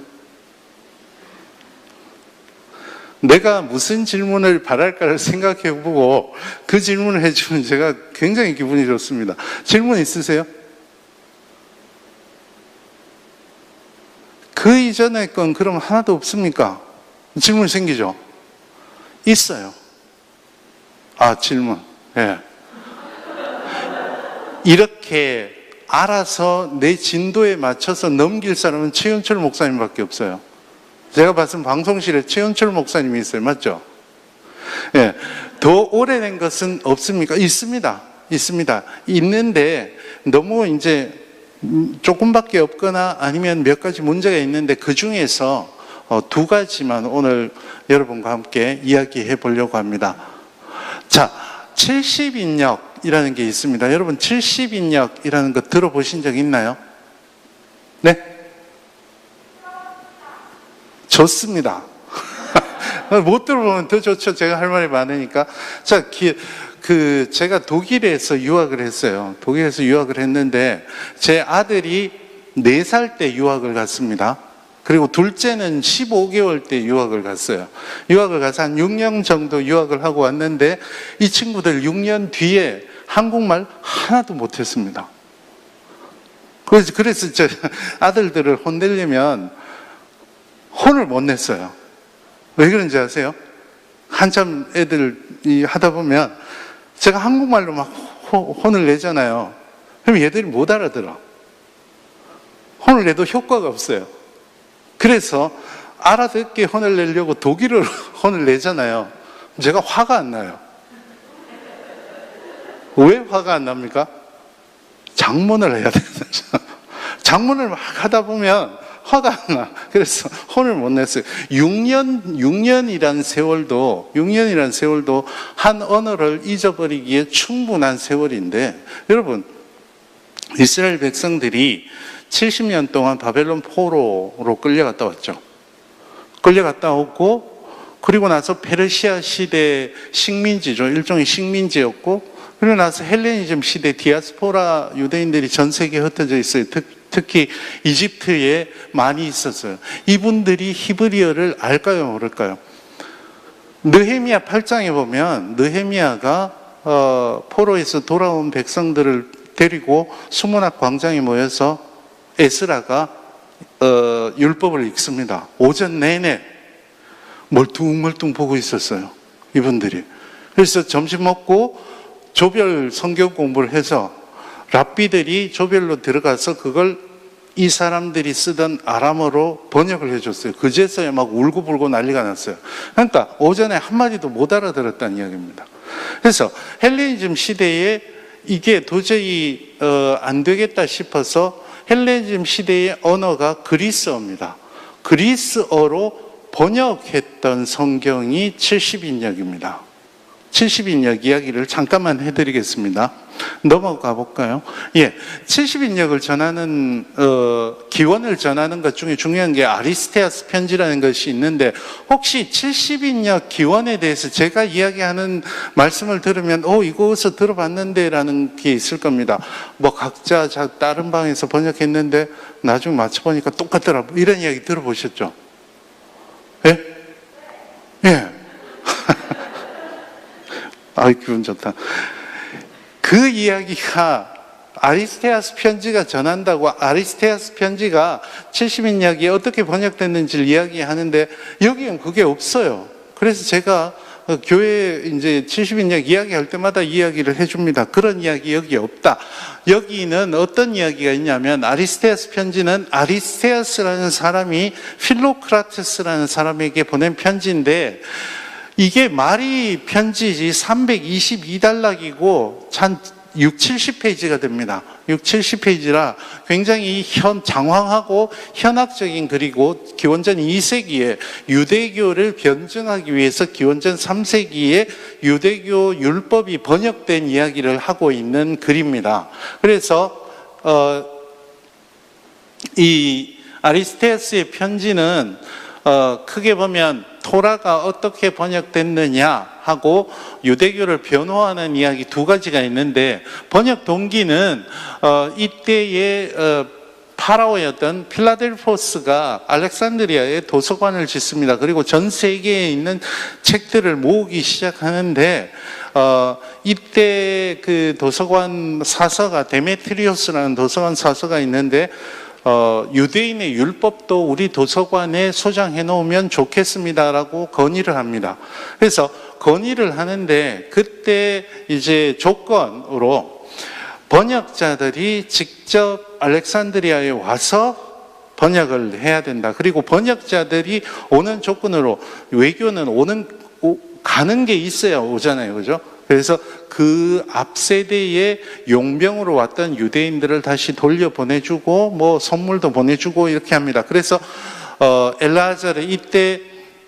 내가 무슨 질문을 바랄까를 생각해보고 그 질문을 해주면 제가 굉장히 기분이 좋습니다. 질문 있으세요? 그 이전의 건 그럼 하나도 없습니까? 질문 생기죠? 있어요. 질문. 예. 이렇게 알아서 내 진도에 맞춰서 넘길 사람은 최윤철 목사님밖에 없어요. 제가 봤을 방송실에 최윤철 목사님이 있어요. 맞죠? 예. 더 오래된 것은 없습니까? 있습니다. 있습니다. 있는데 너무 이제 조금밖에 없거나 아니면 몇 가지 문제가 있는데 그 중에서 두 가지만 오늘 여러분과 함께 이야기해 보려고 합니다. 자, 70인역이라는 게 있습니다. 여러분 70인역이라는 거 들어보신 적 있나요? 네? 좋습니다. 못 들어보면 더 좋죠. 제가 할 말이 많으니까. 자, 제가 독일에서 유학을 했어요. 독일에서 유학을 했는데 제 아들이 4살 때 유학을 갔습니다. 그리고 둘째는 15개월 때 유학을 갔어요. 유학을 가서 한 6년 정도 유학을 하고 왔는데 이 친구들 6년 뒤에 한국말 하나도 못했습니다. 그래서 제 아들들을 혼내려면 혼을 못 냈어요. 왜 그런지 아세요? 한참 애들이 하다 보면 제가 한국말로 막 혼을 내잖아요. 그럼 얘들이 못 알아들어. 혼을 내도 효과가 없어요. 그래서 알아듣게 혼을 내려고 독일어로 혼을 내잖아요. 제가 화가 안 나요. 왜 화가 안 납니까? 장문을 해야 되거든요. 장문을 막 하다 보면 화가 안 나. 그래서 혼을 못 냈어요. 6년이란 세월도 한 언어를 잊어버리기에 충분한 세월인데, 여러분, 이스라엘 백성들이 70년 동안 바벨론 포로로 끌려갔다 왔죠. 끌려갔다 오고, 그리고 나서 페르시아 시대 식민지죠. 일종의 식민지였고, 그리고 나서 헬레니즘 시대 디아스포라 유대인들이 전 세계에 흩어져 있어요. 특히 이집트에 많이 있었어요. 이분들이 히브리어를 알까요, 모를까요? 느헤미야 8장에 보면 느헤미야가 포로에서 돌아온 백성들을 데리고 수문학 광장에 모여서 에스라가 율법을 읽습니다. 오전 내내 멀뚱멀뚱 보고 있었어요, 이분들이. 그래서 점심 먹고 조별 성경 공부를 해서 랍비들이 조별로 들어가서 그걸 이 사람들이 쓰던 아람어로 번역을 해줬어요. 그제서야 막 울고불고 난리가 났어요. 그러니까 오전에 한마디도 못 알아들었다는 이야기입니다. 그래서 헬레니즘 시대에 이게 도저히 안 되겠다 싶어서 헬레니즘 시대의 언어가 그리스어입니다. 그리스어로 번역했던 성경이 70인역입니다. 70인역 이야기를 잠깐만 해드리겠습니다. 넘어가 볼까요? 예, 70인역을 전하는 기원을 전하는 것 중에 중요한 게 아리스테아스 편지라는 것이 있는데, 혹시 70인역 기원에 대해서 제가 이야기하는 말씀을 들으면 이거 어디서 들어봤는데 라는 게 있을 겁니다. 뭐 각자 다른 방에서 번역했는데 나중에 맞춰보니까 똑같더라, 이런 이야기 들어보셨죠? 예? 예. 기분 좋다. 그 이야기가 아리스테아스 편지가 전한다고, 아리스테아스 편지가 70인역이 어떻게 번역됐는지를 이야기하는데 여기엔 그게 없어요. 그래서 제가 교회 이제 70인역 이야기할 때마다 이야기를 해줍니다. 그런 이야기 여기 없다. 여기는 어떤 이야기가 있냐면, 아리스테아스 편지는 아리스테아스라는 사람이 필로크라테스라는 사람에게 보낸 편지인데, 이게 말이 편지지 322단락이고 한 6, 70페이지가 됩니다. 6, 70페이지라 굉장히 장황하고 현학적인 글이고 기원전 2세기에 유대교를 변증하기 위해서 기원전 3세기에 유대교 율법이 번역된 이야기를 하고 있는 글입니다. 그래서 이 아리스테아스의 편지는 크게 보면 토라가 어떻게 번역됐느냐 하고 유대교를 변호하는 이야기 두 가지가 있는데, 번역 동기는 이때의 파라오였던 필라델포스가 알렉산드리아에 도서관을 짓습니다. 그리고 전 세계에 있는 책들을 모으기 시작하는데 이때 그 도서관 사서가 데메트리오스라는 도서관 사서가 있는데 유대인의 율법도 우리 도서관에 소장해 놓으면 좋겠습니다라고 건의를 합니다. 그래서 건의를 하는데 그때 이제 조건으로 번역자들이 직접 알렉산드리아에 와서 번역을 해야 된다. 그리고 번역자들이 오는 조건으로, 외교는 가는 게 있어야 오잖아요. 그죠? 그래서 그 앞 세대의 용병으로 왔던 유대인들을 다시 돌려보내주고 뭐 선물도 보내주고 이렇게 합니다. 그래서 엘레아자르, 이때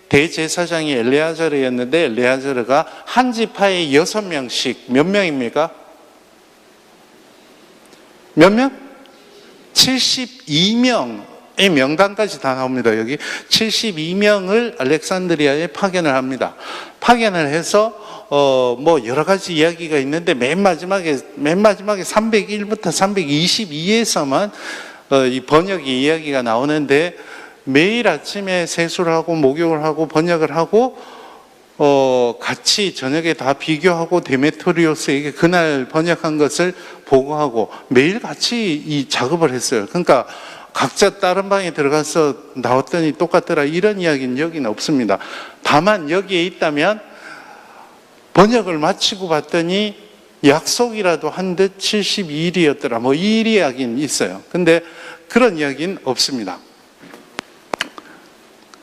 대제사장이 엘레아자르였는데 엘레아자르가 한 지파에 6명씩, 몇 명입니까? 몇 명? 72명의 명단까지 다 나옵니다. 여기 72명을 알렉산드리아에 파견을 합니다. 파견을 해서 뭐 여러 가지 이야기가 있는데 맨 마지막에 301부터 322에서만 이 번역의 이야기가 나오는데, 매일 아침에 세수를 하고 목욕을 하고 번역을 하고 같이 저녁에 다 비교하고 데메트리오스에게 그날 번역한 것을 보고하고 매일 같이 이 작업을 했어요. 그러니까 각자 다른 방에 들어가서 나왔더니 똑같더라 이런 이야기는 여기는 없습니다. 다만 여기에 있다면 번역을 마치고 봤더니 약속이라도 한 듯 72일이었더라 뭐 이 이야기는 있어요. 근데 그런 이야기는 없습니다.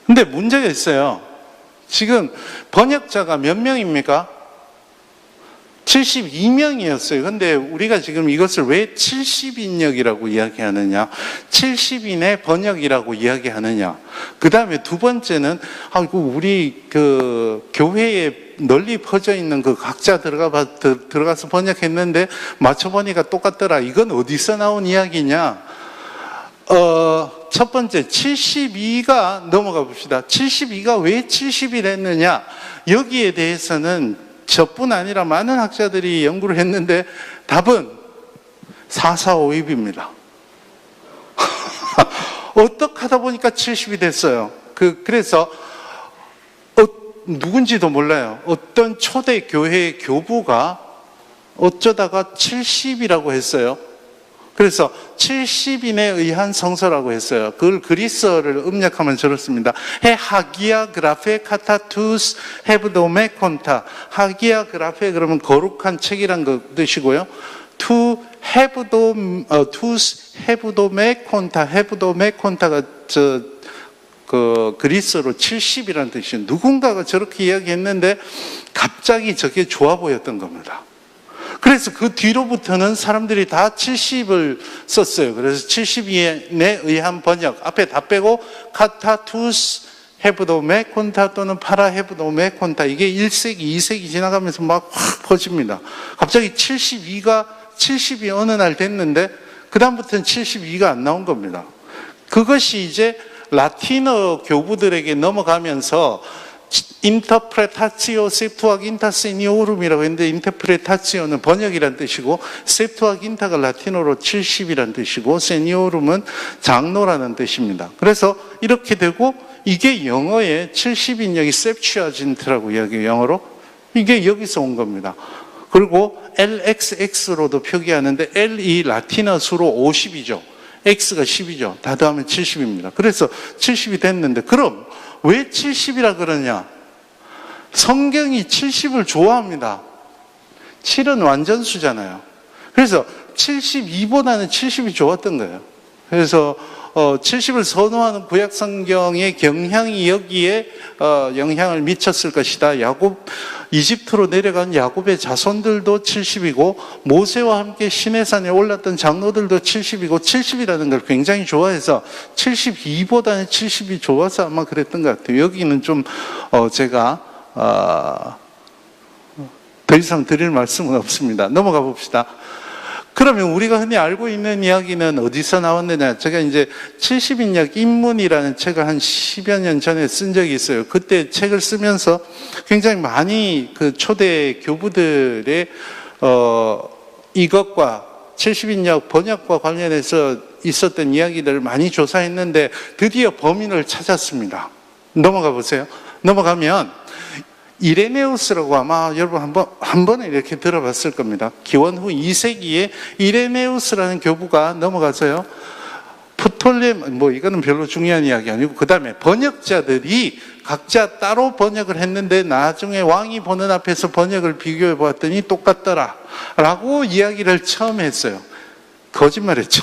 근데 문제가 있어요. 지금 번역자가 몇 명입니까? 72명이었어요. 근데 우리가 지금 이것을 왜 70인역이라고 이야기하느냐, 70인의 번역이라고 이야기하느냐. 그 다음에 두 번째는 우리 그 교회에 널리 퍼져 있는 그 각자 들어가서 번역했는데 맞춰보니까 똑같더라. 이건 어디서 나온 이야기냐? 첫 번째 72가 넘어가 봅시다. 72가 왜 70이 됐느냐? 여기에 대해서는 저뿐 아니라 많은 학자들이 연구를 했는데 답은 445입입니다. 어떻게 하다 보니까 70이 됐어요. 그래서 누군지도 몰라요. 어떤 초대 교회 교부가 어쩌다가 70이라고 했어요. 그래서 70인에 의한 성서라고 했어요. 그걸 그리스어를 음력하면 저렇습니다. 하기야 그라페 카타투스 헤브도메 콘타. 하기야 그라페 그러면 거룩한 책이란 거 뜻이고요. 투스 헤브도메 콘타. 헤브도메 콘타가 그리스어로 70이라는 뜻이에요. 누군가가 저렇게 이야기했는데 갑자기 저게 좋아 보였던 겁니다. 그래서 그 뒤로부터는 사람들이 다 70을 썼어요. 그래서 70인에 의한 번역, 앞에 다 빼고 카타투스 헤브도메 콘타 또는 파라 헤브도메 콘타, 이게 1세기, 2세기 지나가면서 막 확 퍼집니다. 갑자기 70이 어느 날 됐는데 그 다음부터는 72가 안 나온 겁니다. 그것이 이제 라틴어 교부들에게 넘어가면서 인터프레타치오 세프투아긴타 세니오rum이라고 했는데, 인터프레타치오는 번역이란 뜻이고 세프투아긴타가 라틴어로 70이란 뜻이고 세니오rum은 장로라는 뜻입니다. 그래서 이렇게 되고 이게 영어의 70인역이 septuagint라고 이야기해요. 영어로 이게 여기서 온 겁니다. 그리고 LXX로도 표기하는데 L이 라틴어 수로 50이죠. X가 10이죠. 다 더하면 70입니다. 그래서 70이 됐는데, 그럼 왜 70이라 그러냐? 성경이 70을 좋아합니다. 7은 완전수잖아요. 그래서 72보다는 70이 좋았던 거예요. 그래서 70을 선호하는 구약 성경의 경향이 여기에 영향을 미쳤을 것이다. 야곱, 이집트로 내려간 야곱의 자손들도 70이고 모세와 함께 시내산에 올랐던 장로들도 70이고 70이라는 걸 굉장히 좋아해서 72보다는 70이 좋아서 아마 그랬던 것 같아요. 여기는 좀 제가 더 이상 드릴 말씀은 없습니다. 넘어가 봅시다. 그러면 우리가 흔히 알고 있는 이야기는 어디서 나왔느냐? 제가 이제 70인역 입문이라는 책을 한 10여 년 전에 쓴 적이 있어요. 그때 책을 쓰면서 굉장히 많이 그 초대 교부들의 이것과 70인역 번역과 관련해서 있었던 이야기들을 많이 조사했는데 드디어 범인을 찾았습니다. 넘어가 보세요. 넘어가면 이레네우스라고 아마 여러분 한 번에 이렇게 들어봤을 겁니다. 기원 후 2세기에 이레네우스라는 교부가 넘어가서요. 프톨레, 이거는 별로 중요한 이야기 아니고, 그 다음에 번역자들이 각자 따로 번역을 했는데 나중에 왕이 보는 앞에서 번역을 비교해 보았더니 똑같더라. 라고 이야기를 처음 했어요. 거짓말했죠.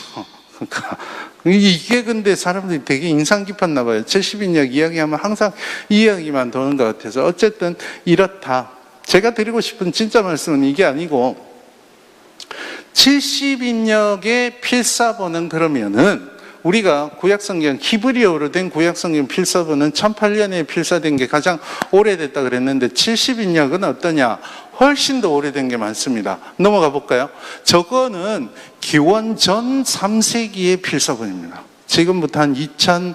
이게 근데 사람들이 되게 인상 깊었나 봐요. 70인역 이야기하면 항상 이 이야기만 도는 것 같아서. 어쨌든 이렇다. 제가 드리고 싶은 진짜 말씀은 이게 아니고 70인역의 필사본은 그러면은 우리가 구약성경 히브리어로 된 구약성경 필사본은 1008년에 필사된 게 가장 오래됐다 그랬는데 70인역은 어떠냐? 훨씬 더 오래된 게 많습니다. 넘어가 볼까요? 저거는 기원 전 3세기의 필사본입니다. 지금부터 한 2000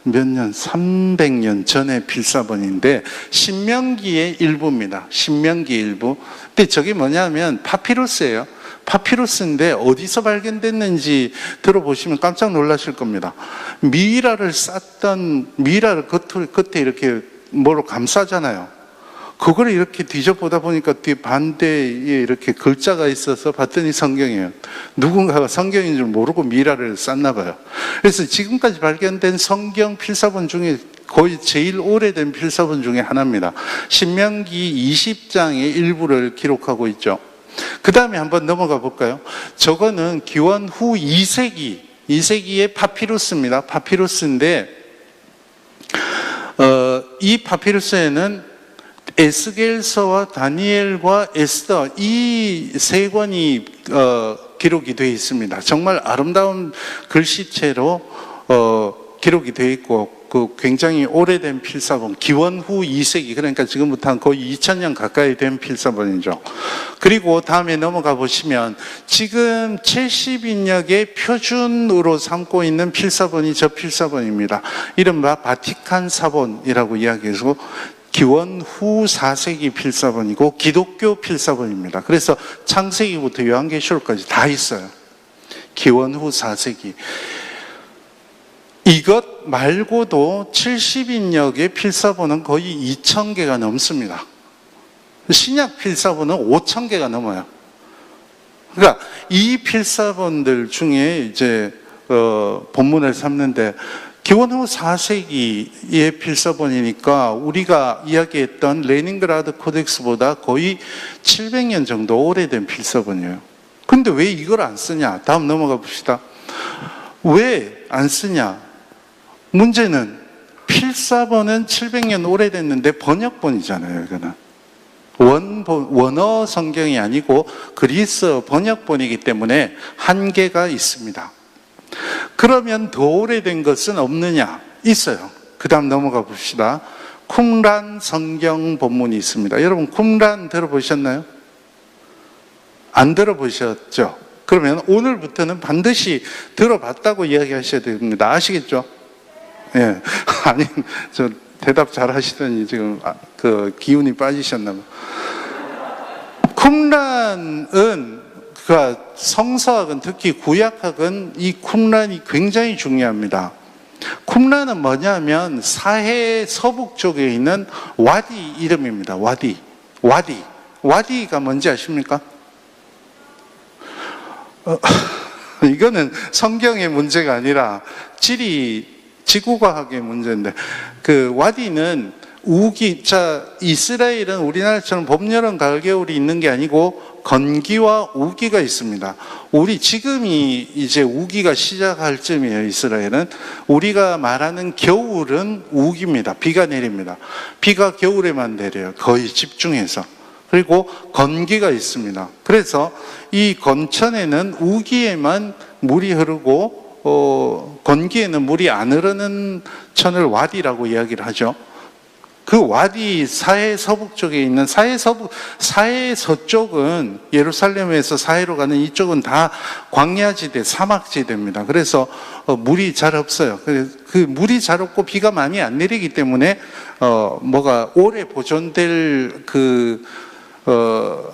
몇 년, 300년 전의 필사본인데 신명기의 일부입니다. 신명기 일부. 근데 저게 뭐냐면 파피루스예요. 파피루스인데 어디서 발견됐는지 들어보시면 깜짝 놀라실 겁니다. 미이라를 쌌던, 미이라를 겉에 이렇게 뭐로 감싸잖아요. 그걸 이렇게 뒤져보다 보니까 뒤에 반대에 이렇게 글자가 있어서 봤더니 성경이에요. 누군가가 성경인 줄 모르고 미라를 쌌나 봐요. 그래서 지금까지 발견된 성경 필사본 중에 거의 제일 오래된 필사본 중에 하나입니다. 신명기 20장의 일부를 기록하고 있죠. 그 다음에 한번 넘어가 볼까요? 저거는 기원 후 2세기의 파피루스입니다. 파피루스인데 이 파피루스에는 에스겔서와 다니엘과 에스더 이 세 권이 기록이 되어 있습니다. 정말 아름다운 글씨체로 기록이 되어 있고 그 굉장히 오래된 필사본, 기원 후 2세기, 그러니까 지금부터 한 거의 2000년 가까이 된 필사본이죠. 그리고 다음에 넘어가 보시면 지금 70인역의 표준으로 삼고 있는 필사본이 저 필사본입니다. 이른바 바티칸 사본이라고 이야기해서 기원 후 4세기 필사본이고 기독교 필사본입니다. 그래서 창세기부터 요한계시록까지 다 있어요. 기원 후 4세기. 이것 말고도 70인역의 필사본은 거의 2000개가 넘습니다. 신약 필사본은 5000개가 넘어요. 그러니까 이 필사본들 중에 이제 본문을 삼는데 기원 후 4세기의 필사본이니까 우리가 이야기했던 레닌그라드 코덱스보다 거의 700년 정도 오래된 필사본이에요. 근데 왜 이걸 안 쓰냐? 다음 넘어가 봅시다. 왜 안 쓰냐? 문제는 필사본은 700년 오래됐는데 번역본이잖아요, 이거는. 원어 성경이 아니고 그리스 번역본이기 때문에 한계가 있습니다. 그러면 더 오래된 것은 없느냐? 있어요. 그 다음 넘어가 봅시다. 쿰란 성경 본문이 있습니다. 여러분 쿰란 들어보셨나요? 안 들어보셨죠? 그러면 오늘부터는 반드시 들어봤다고 이야기하셔야 됩니다. 아시겠죠? 예. 아니, 저 대답 잘 하시더니 지금 그 기운이 빠지셨나 봐요. 쿰란은 그 성서학은 특히 구약학은 이 쿰란이 굉장히 중요합니다. 쿰란은 뭐냐면 사해 서북 쪽에 있는 와디 이름입니다. 와디가 뭔지 아십니까? 이거는 성경의 문제가 아니라 지구과학의 문제인데 그 와디는 이스라엘은 우리나라처럼 봄, 여름, 가을, 겨울이 있는 게 아니고 건기와 우기가 있습니다. 지금이 이제 우기가 시작할 쯤이에요, 이스라엘은. 우리가 말하는 겨울은 우기입니다. 비가 내립니다. 비가 겨울에만 내려요. 거의 집중해서. 그리고 건기가 있습니다. 그래서 이 건천에는 우기에만 물이 흐르고, 건기에는 물이 안 흐르는 천을 와디라고 이야기를 하죠. 그 와디 사해 서북 쪽에 있는 사해 서쪽은 예루살렘에서 사해로 가는 이쪽은 다 광야지대, 사막지대입니다. 그래서 물이 잘 없어요. 그 물이 잘 없고 비가 많이 안 내리기 때문에 뭐가 오래 보존될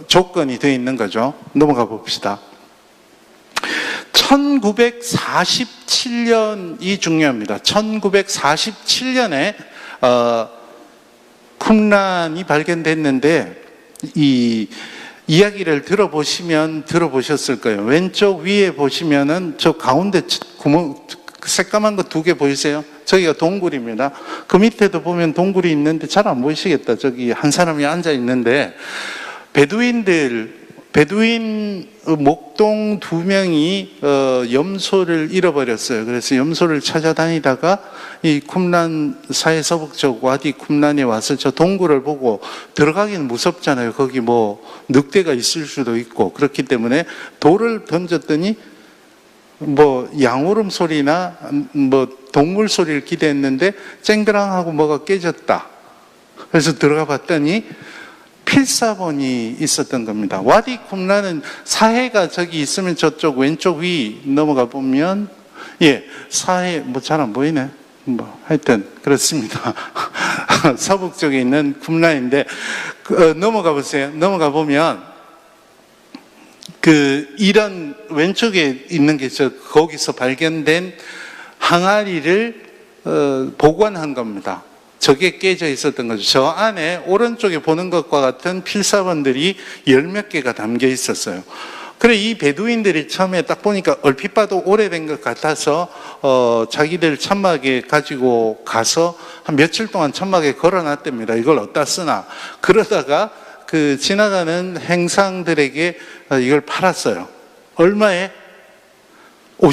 조건이 되어 있는 거죠. 넘어가 봅시다. 1947년이 중요합니다. 1947년에 쿰란이 발견됐는데 이 이야기를 들어보셨을 거예요. 왼쪽 위에 보시면은 저 가운데 구멍 새까만 거 2개 보이세요? 저기가 동굴입니다. 그 밑에도 보면 동굴이 있는데 잘 안 보이시겠다. 저기 한 사람이 앉아 있는데 베두인 목동 2명이 염소를 잃어버렸어요. 그래서 염소를 찾아다니다가 이 쿰란 사해 서북쪽 와디 쿰란에 와서 저 동굴을 보고 들어가기는 무섭잖아요. 거기 뭐 늑대가 있을 수도 있고 그렇기 때문에 돌을 던졌더니 뭐 양오름 소리나 뭐 동물 소리를 기대했는데 쨍그랑하고 뭐가 깨졌다. 그래서 들어가 봤더니 필사본이 있었던 겁니다. 와디 쿰란은 사해가 저기 있으면 저쪽 왼쪽 위 넘어가 보면 사해 뭐 잘 안 보이네. 뭐 하여튼 그렇습니다. 서북 쪽에 있는 쿰란인데 넘어가 보세요. 넘어가 보면 이런 왼쪽에 있는 게 거기서 발견된 항아리를 보관한 겁니다. 저게 깨져 있었던 거죠. 저 안에 오른쪽에 보는 것과 같은 필사본들이 10몇 개가 담겨 있었어요. 그래 이 베두인들이 처음에 딱 보니까 얼핏 봐도 오래된 것 같아서 자기들 천막에 가지고 가서 한 며칠 동안 천막에 걸어놨답니다. 이걸 어디다 쓰나. 그러다가 지나가는 행상들에게 이걸 팔았어요. 얼마에?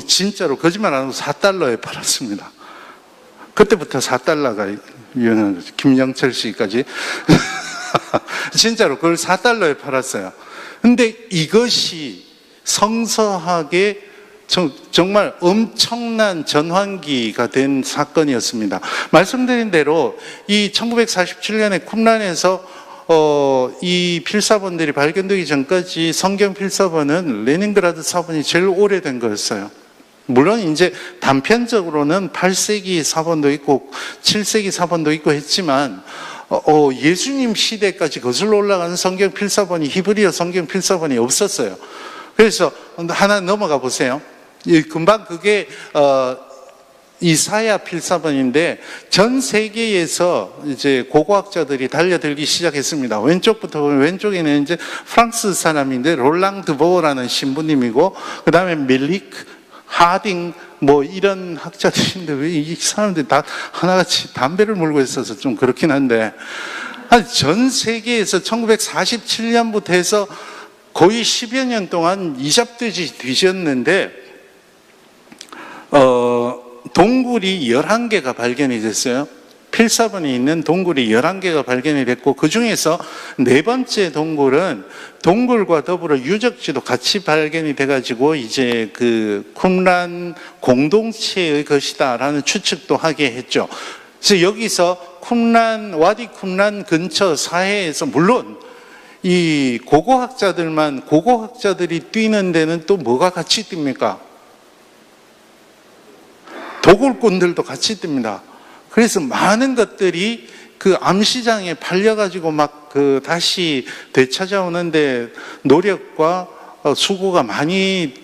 진짜로 거짓말 안 하고 $4에 팔았습니다. 그때부터 $4가 유행한 거죠. 김영철 씨까지. 진짜로 그걸 $4에 팔았어요. 근데 이것이 성서학의 정말 엄청난 전환기가 된 사건이었습니다. 말씀드린 대로 이 1947년에 쿰란에서 이 필사본들이 발견되기 전까지 성경 필사본은 레닌그라드 사본이 제일 오래된 거였어요. 물론 이제 단편적으로는 8세기 사본도 있고 7세기 사본도 있고 했지만 예수님 시대까지 거슬러 올라가는 성경 필사본이 히브리어 성경 필사본이 없었어요. 그래서 하나 넘어가 보세요. 금방 그게 이사야 필사본인데 전 세계에서 이제 고고학자들이 달려들기 시작했습니다. 왼쪽부터 보면 왼쪽에는 이제 프랑스 사람인데 롤랑 드보라는 신부님이고 그 다음에 멜리크 하딩 뭐 이런 학자들인데 왜 이 사람들이 다 하나같이 담배를 물고 있어서 좀 그렇긴 한데 전 세계에서 1947년부터 해서 거의 10여 년 동안 이잡듯이 뒤졌는데 동굴이 11개가 발견이 됐어요. 필사본이 있는 동굴이 11개가 발견이 됐고 그 중에서 4번째 동굴은 동굴과 더불어 유적지도 같이 발견이 돼가지고 이제 쿰란 공동체의 것이다라는 추측도 하게 했죠. 그래서 여기서 와디 쿰란 근처 사해에서 물론 이 고고학자들이 뛰는 데는 또 뭐가 같이 뜁니까? 도굴꾼들도 같이 뜹니다. 그래서 많은 것들이 암시장에 팔려가지고 다시 되찾아오는데 노력과 수고가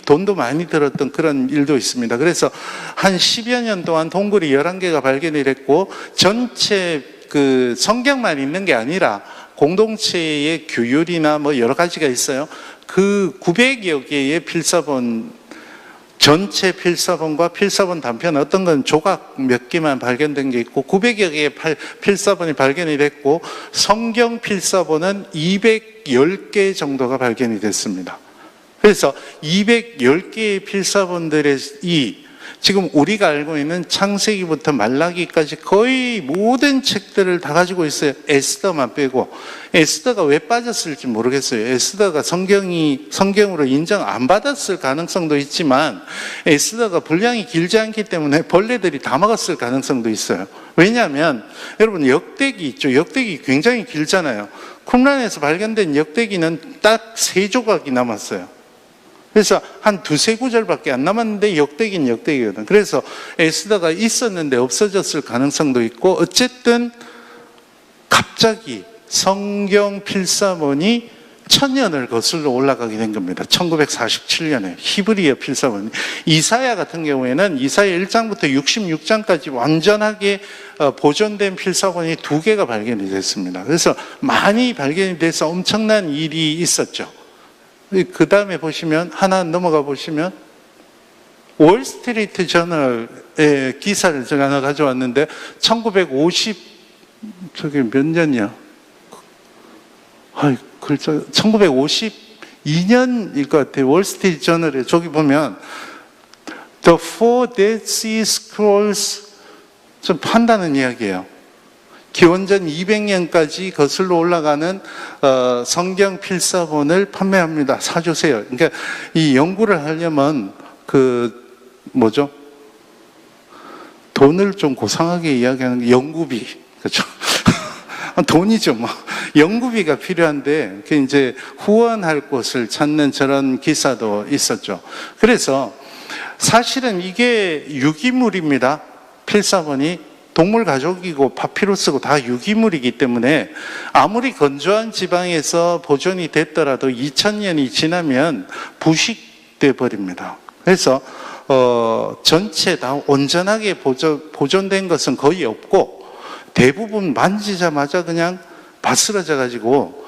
돈도 많이 들었던 그런 일도 있습니다. 그래서 한 10여 년 동안 동굴이 11개가 발견이 됐고 전체 성경만 있는 게 아니라 공동체의 규율이나 뭐 여러 가지가 있어요. 900여 개의 필사본 전체 필사본과 필사본 단편, 어떤 건 조각 몇 개만 발견된 게 있고 900여 개의 필사본이 발견이 됐고, 성경 필사본은 210개 정도가 발견이 됐습니다. 그래서 210개의 필사본들이 지금 우리가 알고 있는 창세기부터 말라기까지 거의 모든 책들을 다 가지고 있어요. 에스더만 빼고. 에스더가 왜 빠졌을지 모르겠어요. 에스더가 성경으로 인정 안 받았을 가능성도 있지만, 에스더가 분량이 길지 않기 때문에 벌레들이 다 먹었을 가능성도 있어요. 왜냐하면 여러분, 역대기 있죠. 역대기 굉장히 길잖아요. 쿰란에서 발견된 역대기는 딱 3조각이 남았어요. 그래서 한 2-3구절밖에 안 남았는데 역대기는 역대기거든. 그래서 에스더가 있었는데 없어졌을 가능성도 있고, 어쨌든 갑자기 성경 필사본이 1000년을 거슬러 올라가게 된 겁니다. 1947년에 히브리어 필사본. 이사야 같은 경우에는 이사야 1장부터 66장까지 완전하게 보존된 필사본이 2개가 발견이 됐습니다. 그래서 많이 발견이 돼서 엄청난 일이 있었죠. 그 다음에 보시면, 하나 넘어가 보시면, 월스트리트 저널의 기사를 제가 하나 가져왔는데, 1950, 몇 년이야? 1952년일 것 같아요. 월스트리트 저널에 저기 보면, The Four Dead Sea Scrolls 좀 판다는 이야기예요. 기원전 200년까지 거슬러 올라가는 성경 필사본을 판매합니다. 사주세요. 그러니까 이 연구를 하려면 돈을 좀 고상하게 이야기하는 게 연구비, 그렇죠? 돈이죠, 뭐. 연구비가 필요한데, 그 이제 후원할 곳을 찾는 저런 기사도 있었죠. 그래서 사실은 이게 유기물입니다. 필사본이. 동물 가족이고 파피루스고 다 유기물이기 때문에 아무리 건조한 지방에서 보존이 됐더라도 2000년이 지나면 부식돼 버립니다. 그래서 전체 다 온전하게 보존된 것은 거의 없고, 대부분 만지자마자 그냥 바스러져 가지고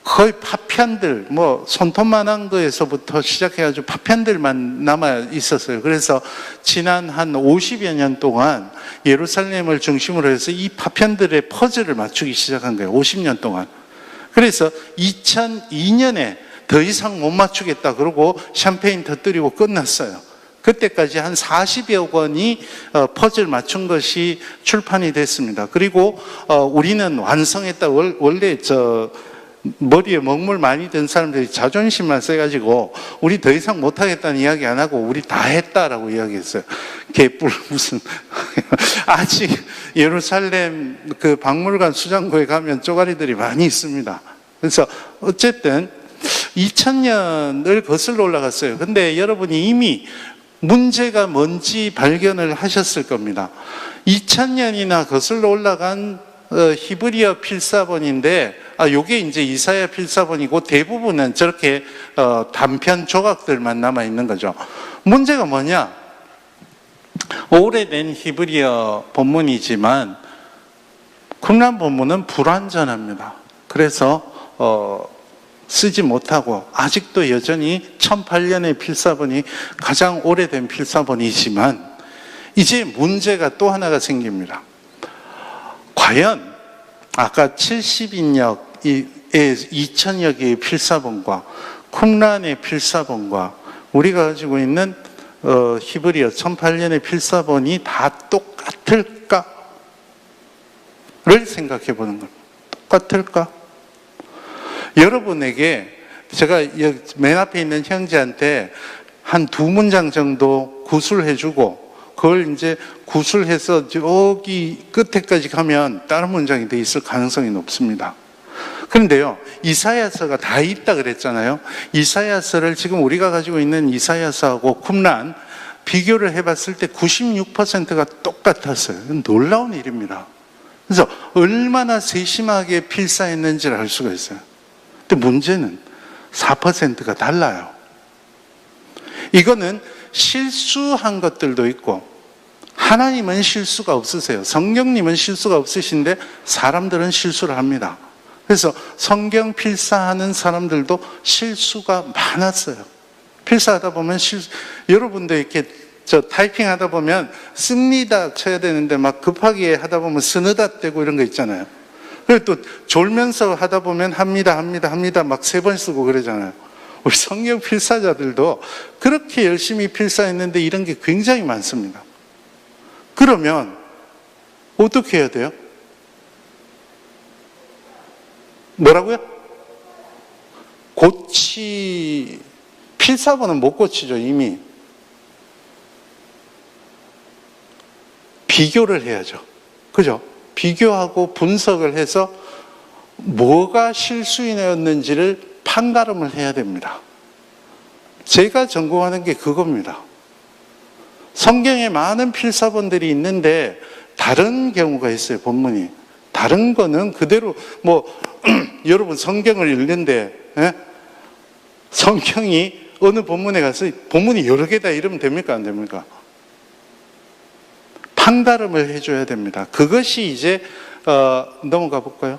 거의 파편들, 손톱만한 거에서부터 시작해가지고 파편들만 남아 있었어요. 그래서 지난 한 50여 년 동안 예루살렘을 중심으로 해서 이 파편들의 퍼즐을 맞추기 시작한 거예요. 50년 동안. 그래서 2002년에 더 이상 못 맞추겠다 그러고 샴페인 터뜨리고 끝났어요. 그때까지 한 40여 권이 퍼즐 맞춘 것이 출판이 됐습니다. 그리고 우리는 완성했다. 원래 머리에 먹물 많이 든 사람들이 자존심만 세가지고 우리 더 이상 못하겠다는 이야기 안 하고 우리 다 했다라고 이야기했어요. 개뿔 무슨. 아직 예루살렘 그 박물관 수장고에 가면 쪼가리들이 많이 있습니다. 그래서 어쨌든 2000년을 거슬러 올라갔어요. 근데 여러분이 이미 문제가 뭔지 발견을 하셨을 겁니다. 2000년이나 거슬러 올라간 히브리어 필사본인데, 요게 이제 이사야 필사본이고 대부분은 저렇게 단편 조각들만 남아 있는 거죠. 문제가 뭐냐? 오래된 히브리어 본문이지만 쿰란 본문은 불완전합니다. 그래서 쓰지 못하고 아직도 여전히 1008년의 필사본이 가장 오래된 필사본이지만, 이제 문제가 또 하나가 생깁니다. 과연 아까 70인역의 2000여 개의 필사본과 쿰란의 필사본과 우리가 가지고 있는 히브리어 1008년의 필사본이 다 똑같을까를 생각해 보는 겁니다. 똑같을까? 여러분에게 제가 맨 앞에 있는 형제한테 한 2문장 정도 구술해 주고, 그걸 이제 구술해서 여기 끝에까지 가면 다른 문장이 돼 있을 가능성이 높습니다. 그런데요, 이사야서가 다 있다 그랬잖아요. 이사야서를 지금 우리가 가지고 있는 이사야서하고 쿰란 비교를 해봤을 때 96%가 똑같았어요. 놀라운 일입니다. 그래서 얼마나 세심하게 필사했는지를 알 수가 있어요. 근데 문제는 4%가 달라요. 이거는 실수한 것들도 있고, 하나님은 실수가 없으세요. 성경님은 실수가 없으신데 사람들은 실수를 합니다. 그래서 성경 필사하는 사람들도 실수가 많았어요. 필사하다 보면 여러분도 이렇게 타이핑 하다 보면 씁니다 쳐야 되는데 막 급하게 하다 보면 스느닷 되고 이런 거 있잖아요. 그리고 또 졸면서 하다 보면 합니다 막 3번 쓰고 그러잖아요. 우리 성경 필사자들도 그렇게 열심히 필사했는데 이런 게 굉장히 많습니다. 그러면 어떻게 해야 돼요? 뭐라고요? 필사본은 못 고치죠, 이미. 비교를 해야죠. 그죠? 비교하고 분석을 해서 뭐가 실수였는지를 판가름을 해야 됩니다. 제가 전공하는 게 그겁니다. 성경에 많은 필사본들이 있는데 다른 경우가 있어요, 본문이. 다른 거는 그대로 여러분 성경을 읽는데 성경이 어느 본문에 가서 본문이 여러 개다 이러면 됩니까? 안 됩니까? 판가름을 해줘야 됩니다. 그것이 이제 넘어가 볼까요?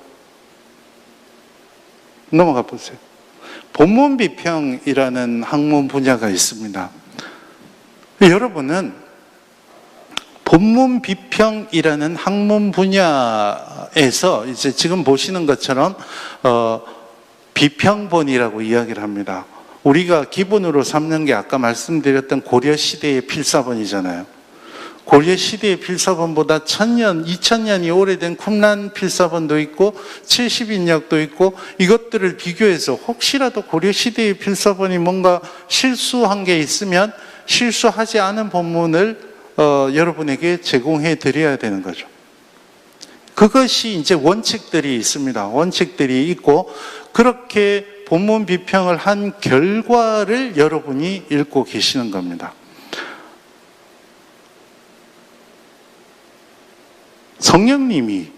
넘어가 보세요. 본문 비평이라는 학문 분야가 있습니다. 여러분은 본문 비평이라는 학문 분야에서 이제 지금 보시는 것처럼 비평본이라고 이야기를 합니다. 우리가 기본으로 삼는 게 아까 말씀드렸던 고려 시대의 필사본이잖아요. 고려 시대의 필사본보다 1000년, 2000년이 오래된 쿰란 필사본도 있고 70인역도 있고 이것들을 비교해서 혹시라도 고려 시대의 필사본이 뭔가 실수한 게 있으면 실수하지 않은 본문을 여러분에게 제공해 드려야 되는 거죠. 그것이 이제 원칙들이 있습니다. 원칙들이 있고 그렇게 본문 비평을 한 결과를 여러분이 읽고 계시는 겁니다. 성령님이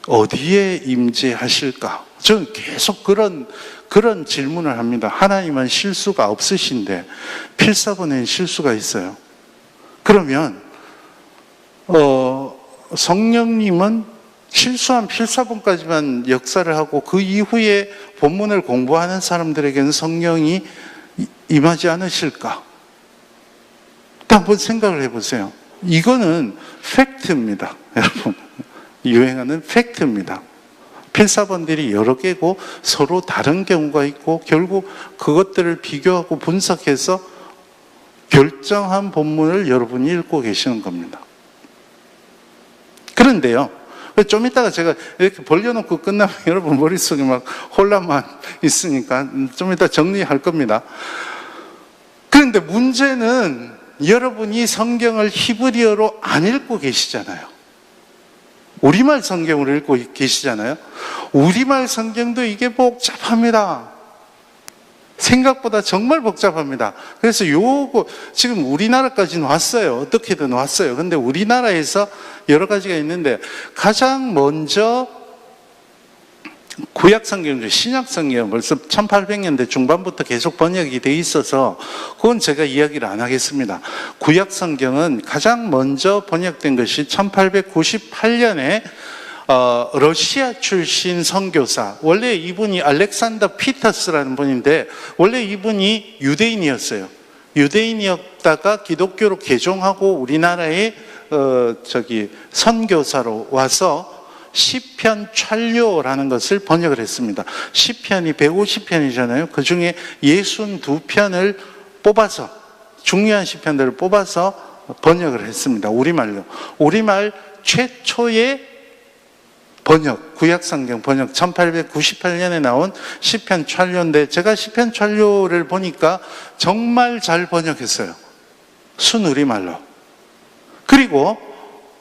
어디에 임재하실까? 저는 계속 그런 질문을 합니다. 하나님은 실수가 없으신데 필사본에는 실수가 있어요. 그러면 성령님은 실수한 필사본까지만 역사를 하고 그 이후에 본문을 공부하는 사람들에게는 성령이 임하지 않으실까? 한번 생각을 해보세요. 이거는 팩트입니다. 여러분, 유행하는 팩트입니다. 필사본들이 여러 개고 서로 다른 경우가 있고 결국 그것들을 비교하고 분석해서 결정한 본문을 여러분이 읽고 계시는 겁니다. 그런데요, 좀 이따가 제가 이렇게 벌려놓고 끝나면 여러분 머릿속에 막 혼란만 있으니까 좀 이따 정리할 겁니다. 그런데 문제는 여러분이 성경을 히브리어로 안 읽고 계시잖아요. 우리말 성경을 읽고 계시잖아요. 우리말 성경도 이게 복잡합니다. 생각보다 정말 복잡합니다. 그래서 요거 지금 우리나라까지는 왔어요. 어떻게든 왔어요. 근데 우리나라에서 여러 가지가 있는데 가장 먼저 구약 성경, 신약 성경 벌써 1800년대 중반부터 계속 번역이 돼 있어서 그건 제가 이야기를 안 하겠습니다. 구약 성경은 가장 먼저 번역된 것이 1898년에 러시아 출신 선교사, 원래 이분이 알렉산더 피터스라는 분인데 원래 이분이 유대인이었어요. 유대인이었다가 기독교로 개종하고 우리나라에 선교사로 와서 시편 찬료라는 것을 번역을 했습니다. 시편이 150편이잖아요. 그 중에 62편을 뽑아서, 중요한 시편들을 뽑아서 번역을 했습니다. 우리말로. 우리말 최초의 번역, 구약성경 번역 1898년에 나온 시편 찬료인데 제가 시편 찬료를 보니까 정말 잘 번역했어요. 순우리말로. 그리고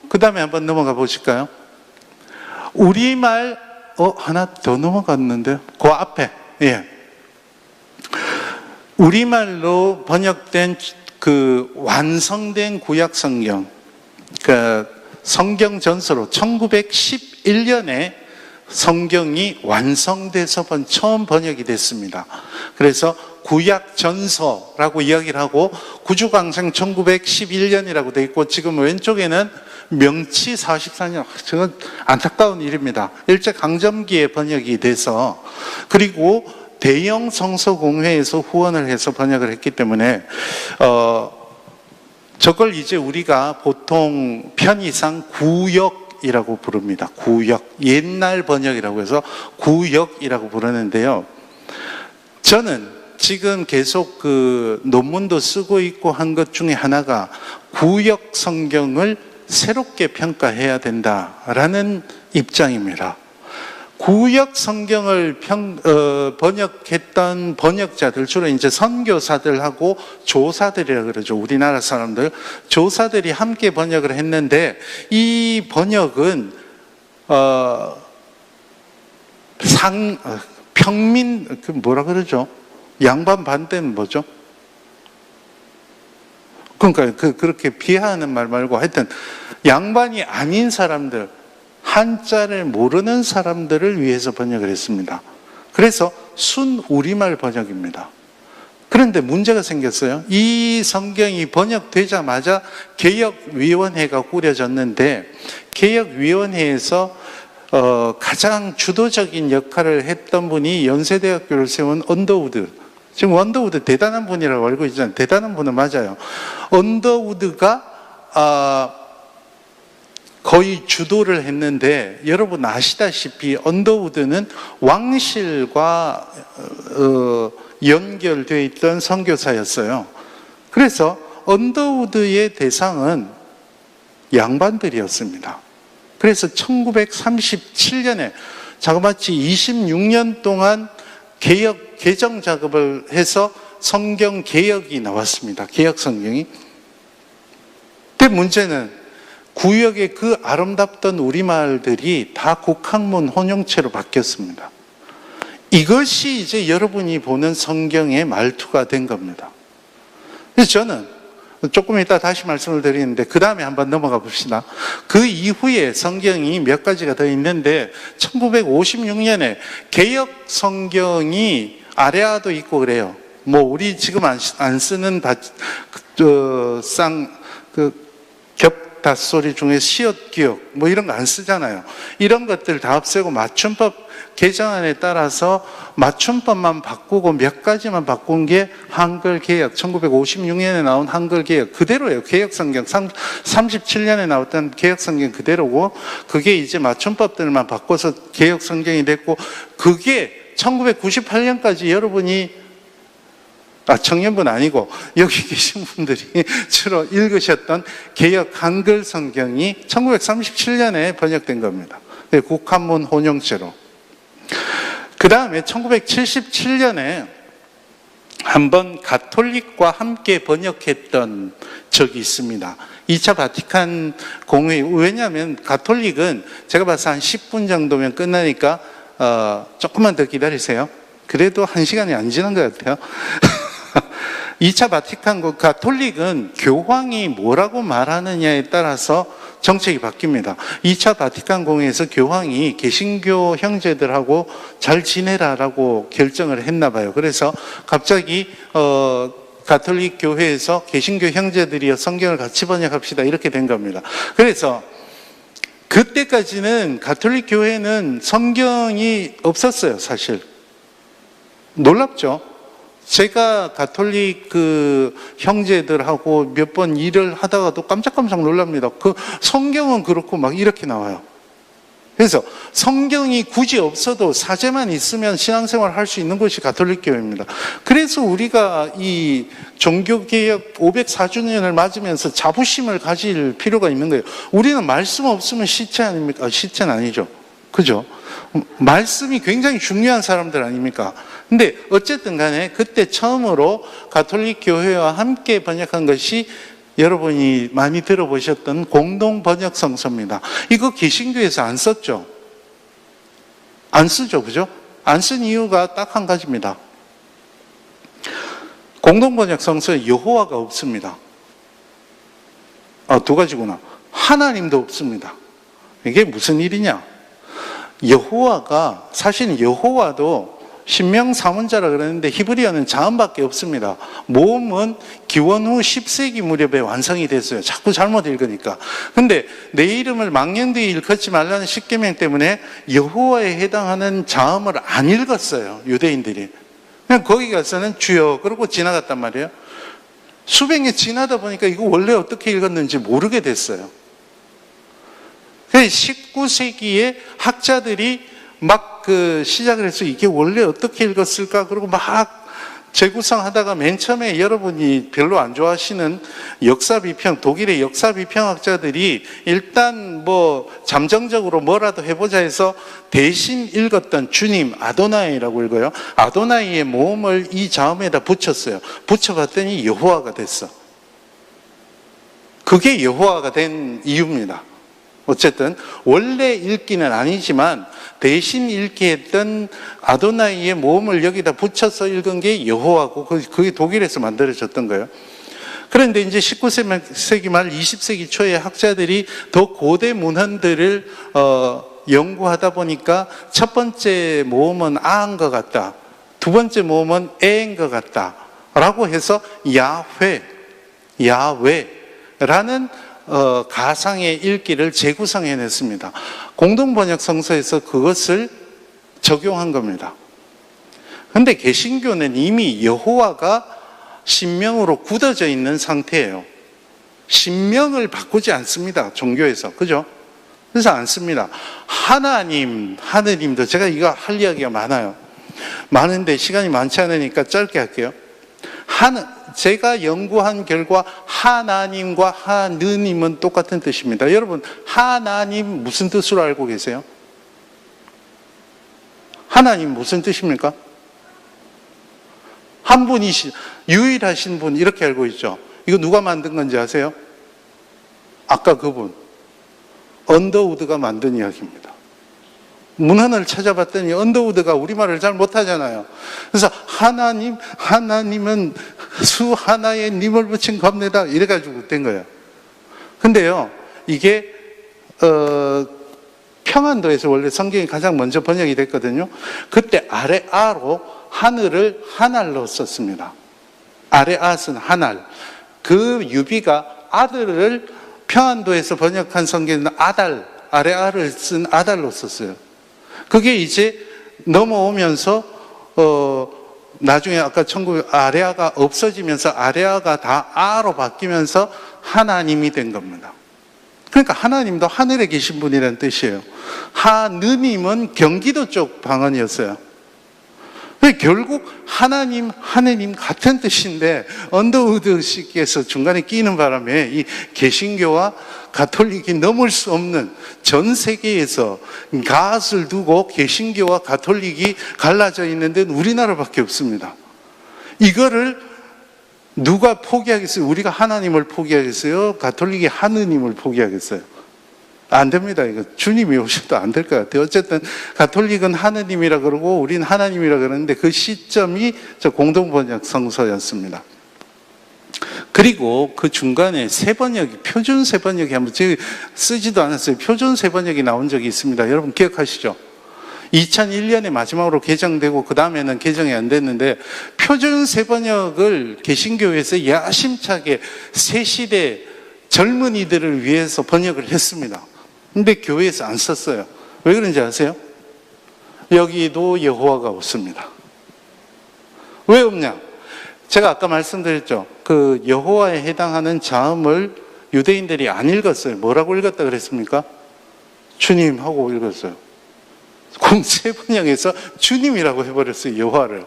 그 다음에 한번 넘어가 보실까요? 우리말 하나 더 넘어갔는데요. 그 앞에, 예. 우리말로 번역된 그 완성된 구약 성경, 그 성경 전서로 1911년에 성경이 완성돼서 처음 번역이 됐습니다. 그래서 구약 전서라고 이야기를 하고 구주강생 1911년이라고 돼 있고 지금 왼쪽에는 명치 44년, 저건 안타까운 일입니다. 일제강점기에 번역이 돼서 그리고 대형 성서 공회에서 후원을 해서 번역을 했기 때문에 저걸 이제 우리가 보통 편의상 구역이라고 부릅니다. 구역. 옛날 번역이라고 해서 구역이라고 부르는데요. 저는 지금 계속 그 논문도 쓰고 있고 한 것 중에 하나가 구역 성경을 새롭게 평가해야 된다라는 입장입니다. 구역 성경을 번역했던 번역자들, 주로 이제 선교사들하고 조사들이라 그러죠. 우리나라 사람들. 조사들이 함께 번역을 했는데, 이 번역은, 평민, 뭐라 그러죠? 양반 반대는 뭐죠? 그러니까 그렇게 비하하는 말 말고 하여튼, 양반이 아닌 사람들, 한자를 모르는 사람들을 위해서 번역을 했습니다. 그래서 순 우리말 번역입니다. 그런데 문제가 생겼어요. 이 성경이 번역되자마자 개혁위원회가 꾸려졌는데, 개혁위원회에서 가장 주도적인 역할을 했던 분이 연세대학교를 세운 언더우드. 지금 언더우드 대단한 분이라고 알고 있잖아요. 대단한 분은 맞아요. 언더우드가 거의 주도를 했는데, 여러분 아시다시피 언더우드는 왕실과 연결되어 있던 선교사였어요. 그래서 언더우드의 대상은 양반들이었습니다. 그래서 1937년에 자그마치 26년 동안 개정 작업을 해서 성경 개혁이 나왔습니다. 개혁 성경이. 근데 문제는 구역의 그 아름답던 우리말들이 다 국학문 혼용체로 바뀌었습니다. 이것이 이제 여러분이 보는 성경의 말투가 된 겁니다. 그래서 저는 조금 이따 다시 말씀을 드리는데, 그 다음에 한번 넘어가 봅시다. 그 이후에 성경이 몇 가지가 더 있는데, 1956년에 개혁 성경이 아레아도 있고 그래요. 뭐 우리 지금 안 쓰는 겹닷소리 중에 시옷 기역 뭐 이런 거 안 쓰잖아요. 이런 것들 다 없애고 맞춤법 개정안에 따라서 맞춤법만 바꾸고 몇 가지만 바꾼 게 한글 개혁, 1956년에 나온 한글 개혁 그대로예요. 개혁 성경 37년에 나왔던 개혁 성경 그대로고, 그게 이제 맞춤법들만 바꿔서 개혁 성경이 됐고, 그게 1998년까지 여러분이 청년분 아니고 여기 계신 분들이 주로 읽으셨던 개혁 한글 성경이 1937년에 번역된 겁니다. 국한문 혼용체로. 그 다음에 1977년에 한번 가톨릭과 함께 번역했던 적이 있습니다. 2차 바티칸 공회. 왜냐하면 가톨릭은 제가 봐서 한 10분 정도면 끝나니까 조금만 더 기다리세요. 그래도 1시간이 안 지난 것 같아요. 2차 바티칸 가톨릭은 교황이 뭐라고 말하느냐에 따라서 정책이 바뀝니다. 2차 바티칸 공회에서 교황이 개신교 형제들하고 잘 지내라라고 결정을 했나 봐요. 그래서 갑자기 가톨릭 교회에서 개신교 형제들이여 성경을 같이 번역합시다 이렇게 된 겁니다. 그래서 그때까지는 가톨릭 교회는 성경이 없었어요, 사실. 놀랍죠? 제가 가톨릭 형제들하고 몇 번 일을 하다가도 깜짝깜짝 놀랍니다. 성경은 그렇고 막 이렇게 나와요. 그래서 성경이 굳이 없어도 사제만 있으면 신앙생활 할 수 있는 것이 가톨릭 교회입니다. 그래서 우리가 이 종교개혁 504주년을 맞으면서 자부심을 가질 필요가 있는 거예요. 우리는 말씀 없으면 시체 아닙니까? 시체는 아니죠. 그죠? 말씀이 굉장히 중요한 사람들 아닙니까? 근데 어쨌든 간에 그때 처음으로 가톨릭 교회와 함께 번역한 것이 여러분이 많이 들어보셨던 공동 번역 성서입니다. 이거 개신교에서 안 썼죠? 안 쓰죠, 그죠? 안 쓴 이유가 딱 한 가지입니다. 공동 번역 성서에 여호와가 없습니다. 두 가지구나. 하나님도 없습니다. 이게 무슨 일이냐? 여호와가, 사실은 여호와도 신명 사문자라 그러는데 히브리어는 자음밖에 없습니다. 모음은 기원 후 10세기 무렵에 완성이 됐어요. 자꾸 잘못 읽으니까. 근데 내 이름을 망령되이 일컫지 말라는 십계명 때문에 여호와에 해당하는 자음을 안 읽었어요, 유대인들이. 그냥 거기 가서는 주여 그러고 지나갔단 말이에요. 수백 년 지나다 보니까 이거 원래 어떻게 읽었는지 모르게 됐어요. 19세기에 학자들이 막 시작을 해서 이게 원래 어떻게 읽었을까 그러고 막 재구성하다가 맨 처음에 여러분이 별로 안 좋아하시는 역사비평, 독일의 역사비평학자들이 일단 뭐 잠정적으로 뭐라도 해보자 해서 대신 읽었던 주님, 아도나이라고 읽어요. 아도나이의 모음을 이 자음에다 붙였어요. 붙여봤더니 여호와가 됐어. 그게 여호와가 된 이유입니다. 어쨌든 원래 읽기는 아니지만 대신 읽게 했던 아도나이의 모음을 여기다 붙여서 읽은 게 여호와고 그게 독일에서 만들어졌던 거예요. 그런데 이제 19세기 말 20세기 초에 학자들이 더 고대 문헌들을 연구하다 보니까 첫 번째 모음은 아인 것 같다, 두 번째 모음은 에인 것 같다 라고 해서 야훼라는 가상의 읽기를 재구성해냈습니다. 공동번역성서에서 그것을 적용한 겁니다. 그런데 개신교는 이미 여호와가 신명으로 굳어져 있는 상태예요. 신명을 바꾸지 않습니다. 종교에서. 그죠? 그래서 안 씁니다. 하느님도 제가 이거 할 이야기가 많은데 시간이 많지 않으니까 짧게 할게요. 제가 연구한 결과 하나님과 하느님은 똑같은 뜻입니다. 여러분, 하나님 무슨 뜻으로 알고 계세요? 하나님 무슨 뜻입니까? 한 분이시, 유일하신 분 이렇게 알고 있죠. 이거 누가 만든 건지 아세요? 아까 그분 언더우드가 만든 이야기입니다. 문헌을 찾아봤더니 언더우드가 우리말을 잘 못하잖아요. 그래서 하나님은 수 하나에 님을 붙인 겁니다 이래가지고 된 거예요. 근데요, 이게 평안도에서 원래 성경이 가장 먼저 번역이 됐거든요. 그때 아레아로 하늘을 하날로 썼습니다. 아레아스는 하날. 그 유비가 아들을 평안도에서 번역한 성경은 아레아를 쓴 아달로 썼어요. 그게 이제 넘어오면서 나중에 아까 아레아가 없어지면서 아레아가 다 아로 바뀌면서 하나님이 된 겁니다. 그러니까 하나님도 하늘에 계신 분이라는 뜻이에요. 하느님은 경기도 쪽 방언이었어요. 결국 하나님, 하느님 같은 뜻인데 언더우드 씨께서 중간에 끼는 바람에 이 개신교와 가톨릭이 넘을 수 없는, 전 세계에서 가앗을 두고 개신교와 가톨릭이 갈라져 있는 데는 우리나라밖에 없습니다. 이거를 누가 포기하겠어요? 우리가 하나님을 포기하겠어요? 가톨릭이 하느님을 포기하겠어요? 안 됩니다. 이거 주님이 오셔도 안 될 것 같아요. 어쨌든 가톨릭은 하느님이라 그러고 우리는 하나님이라 그러는데 그 시점이 저 공동번역 성서였습니다. 그리고 그 중간에 세번역이, 표준 세번역이 한번 제가 쓰지도 않았어요. 표준 세번역이 나온 적이 있습니다. 여러분 기억하시죠? 2001년에 마지막으로 개정되고 그 다음에는 개정이 안 됐는데, 표준 세번역을 개신교에서 야심차게 새 시대 젊은이들을 위해서 번역을 했습니다. 근데 교회에서 안 썼어요. 왜 그런지 아세요? 여기도 여호와가 없습니다. 왜 없냐? 제가 아까 말씀드렸죠. 그 여호와에 해당하는 자음을 유대인들이 안 읽었어요. 뭐라고 읽었다 그랬습니까? 주님 하고 읽었어요. 공세 번역에서 주님이라고 해버렸어요. 여호와를.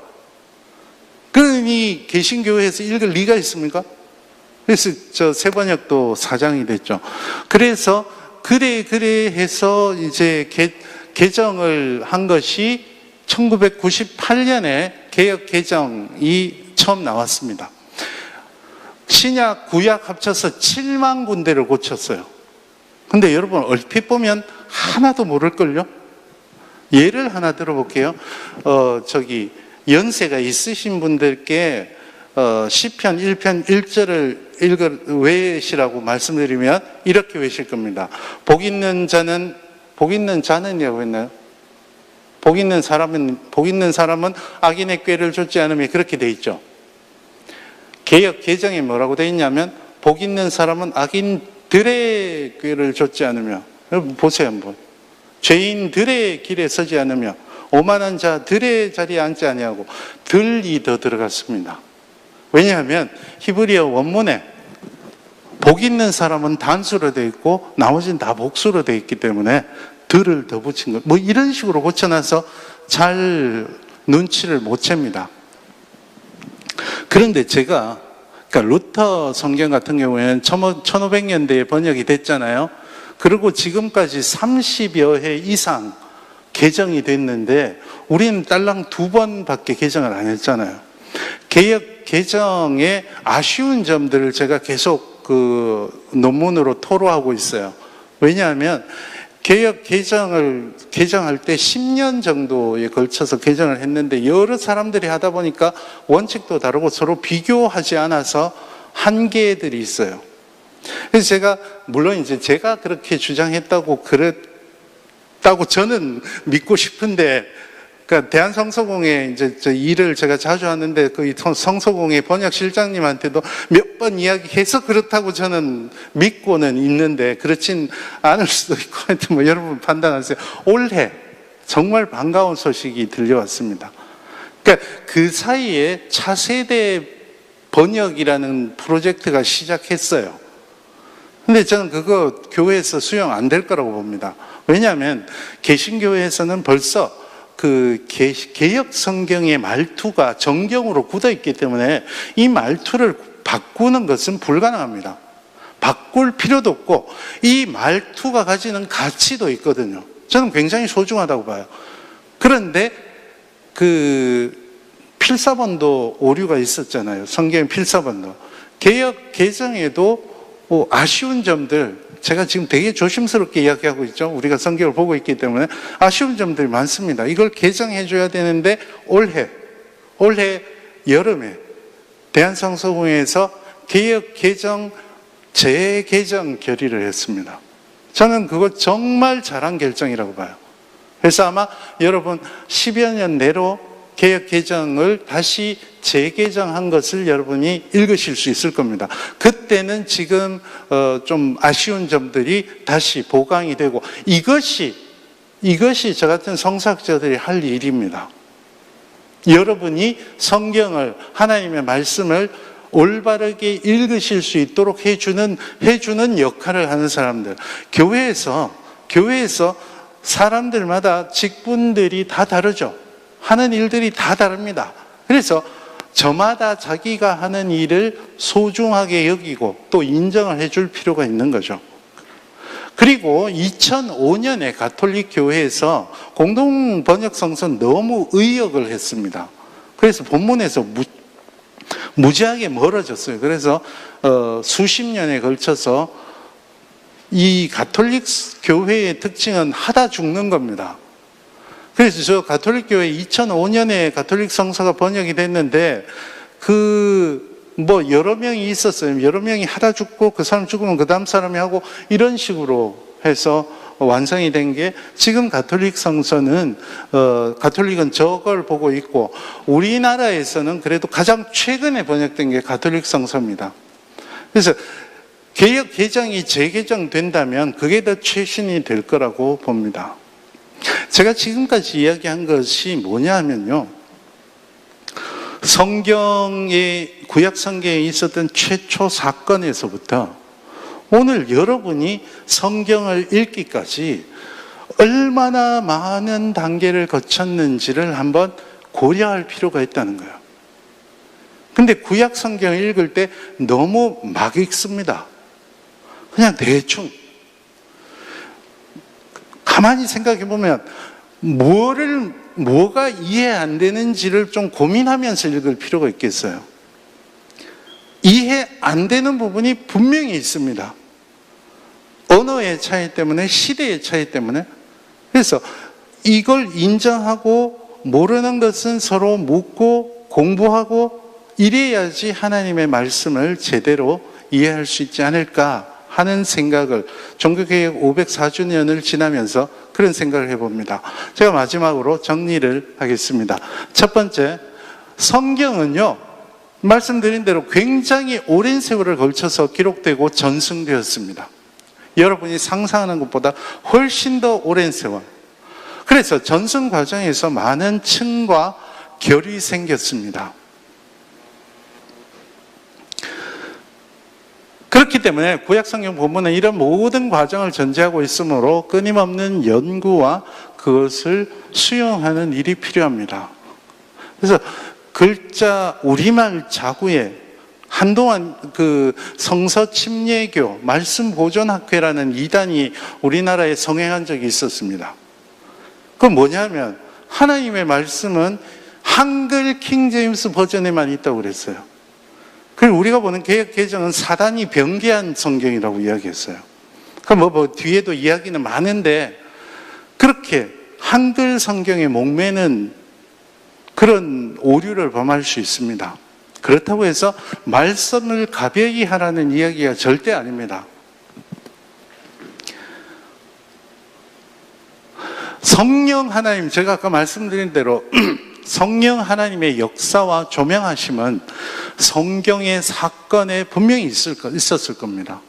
그러니 개신교회에서 읽을 리가 있습니까? 그래서 저 세번역도 사장이 됐죠. 그래서 그래 해서 이제 개정을 한 것이 1998년에 개역 개정이 처음 나왔습니다. 신약, 구약 합쳐서 7만 군데를 고쳤어요. 근데 여러분 얼핏 보면 하나도 모를걸요? 예를 하나 들어볼게요. 연세가 있으신 분들께 시편 1편 1절을 외시라고 말씀드리면 이렇게 외실 겁니다. 복 있는 자는이라고 했나요? 복 있는 사람은 악인의 꾀를 좇지 않으며, 그렇게 돼 있죠. 개역 개정에 뭐라고 돼 있냐면 복 있는 사람은 악인들의 꾀를 좇지 않으며, 여러분 보세요 한번. 죄인들의 길에 서지 않으며 오만한 자 들의 자리에 앉지 아니하고 들이 더 들어갔습니다. 왜냐하면 히브리어 원문에 복 있는 사람은 단수로 되어 있고 나머지는 다 복수로 되어 있기 때문에 들을 더 붙인 거, 뭐 이런 식으로 고쳐놔서 잘 눈치를 못 챕니다. 그런데 제가 그러니까 루터 성경 같은 경우에는 1500년대에 번역이 됐잖아요. 그리고 지금까지 30여 해 이상 개정이 됐는데 우리는 딸랑 2번밖에 개정을 안 했잖아요. 개역 개정의 아쉬운 점들을 제가 계속 그 논문으로 토로하고 있어요. 왜냐하면 개역 개정을 개정할 때 10년 정도에 걸쳐서 개정을 했는데 여러 사람들이 하다 보니까 원칙도 다르고 서로 비교하지 않아서 한계들이 있어요. 그래서 제가 물론 이제 제가 그렇게 주장했다고 그랬다고 저는 믿고 싶은데, 그러니까 대한성서공회 이제 저 일을 제가 자주 하는데 그 성서공회 번역실장님한테도 몇 번 이야기해서 그렇다고 저는 믿고는 있는데 그렇진 않을 수도 있고 하여튼 뭐 여러분 판단하세요. 올해 정말 반가운 소식이 들려왔습니다. 그러니까 그 사이에 차세대 번역이라는 프로젝트가 시작했어요. 근데 저는 그거 교회에서 수용 안 될 거라고 봅니다. 왜냐하면 개신교회에서는 벌써 그 개역 성경의 말투가 정경으로 굳어 있기 때문에 이 말투를 바꾸는 것은 불가능합니다. 바꿀 필요도 없고 이 말투가 가지는 가치도 있거든요. 저는 굉장히 소중하다고 봐요. 그런데 그 필사본도 오류가 있었잖아요. 성경 필사본도. 개역 개정에도 아쉬운 점들, 제가 지금 되게 조심스럽게 이야기하고 있죠. 우리가 성경을 보고 있기 때문에 아쉬운 점들이 많습니다. 이걸 개정해 줘야 되는데 올해 여름에 대한성서공회에서 개역 개정 재개정 결의를 했습니다. 저는 그거 정말 잘한 결정이라고 봐요. 그래서 아마 여러분 10여 년 내로 개역 개정을 다시 재개정한 것을 여러분이 읽으실 수 있을 겁니다. 그때는 지금 좀 아쉬운 점들이 다시 보강이 되고 이것이 저 같은 성사학자들이 할 일입니다. 여러분이 성경을, 하나님의 말씀을 올바르게 읽으실 수 있도록 해주는 역할을 하는 사람들. 교회에서 사람들마다 직분들이 다 다르죠. 하는 일들이 다 다릅니다. 그래서 저마다 자기가 하는 일을 소중하게 여기고 또 인정을 해줄 필요가 있는 거죠. 그리고 2005년에 가톨릭 교회에서 공동 번역 성서는 너무 의역을 했습니다. 그래서 본문에서 무지하게 멀어졌어요. 그래서 수십 년에 걸쳐서 이 가톨릭 교회의 특징은 하다 죽는 겁니다. 그래서 저 가톨릭 교회 2005년에 가톨릭 성서가 번역이 됐는데 여러 명이 있었어요. 여러 명이 하다 죽고 그 사람 죽으면 그 다음 사람이 하고 이런 식으로 해서 완성이 된 게 지금 가톨릭 성서는 가톨릭은 저걸 보고 있고 우리나라에서는 그래도 가장 최근에 번역된 게 가톨릭 성서입니다. 그래서 개역 개정이 재개정된다면 그게 더 최신이 될 거라고 봅니다. 제가 지금까지 이야기한 것이 뭐냐 하면요, 구약 성경에 있었던 최초 사건에서부터 오늘 여러분이 성경을 읽기까지 얼마나 많은 단계를 거쳤는지를 한번 고려할 필요가 있다는 거예요. 근데 구약 성경을 읽을 때 너무 막 읽습니다. 그냥 대충. 가만히 생각해 보면 뭐가 이해 안 되는지를 좀 고민하면서 읽을 필요가 있겠어요. 이해 안 되는 부분이 분명히 있습니다. 언어의 차이 때문에, 시대의 차이 때문에. 그래서 이걸 인정하고 모르는 것은 서로 묻고 공부하고 이래야지 하나님의 말씀을 제대로 이해할 수 있지 않을까 하는 생각을 종교개혁 504주년을 지나면서 그런 생각을 해봅니다. 제가 마지막으로 정리를 하겠습니다. 첫 번째, 성경은요, 말씀드린 대로 굉장히 오랜 세월을 걸쳐서 기록되고 전승되었습니다. 여러분이 상상하는 것보다 훨씬 더 오랜 세월. 그래서 전승 과정에서 많은 층과 결이 생겼습니다. 그렇기 때문에 구약성경 본문은 이런 모든 과정을 전제하고 있으므로 끊임없는 연구와 그것을 수용하는 일이 필요합니다. 그래서 글자 우리말 자구에 한동안 그 성서 침례교 말씀 보존학회라는 이단이 우리나라에 성행한 적이 있었습니다. 그건 뭐냐면 하나님의 말씀은 한글 킹제임스 버전에만 있다고 그랬어요. 그리고 우리가 보는 개역 개정은 사단이 변개한 성경이라고 이야기했어요. 그럼 뭐 뒤에도 이야기는 많은데 그렇게 한글 성경에 목매는 그런 오류를 범할 수 있습니다. 그렇다고 해서 말씀을 가벼이 하라는 이야기가 절대 아닙니다. 성령 하나님, 제가 아까 말씀드린 대로 성령 하나님의 역사와 조명하심은 성경의 사건에 분명히 있었을 겁니다.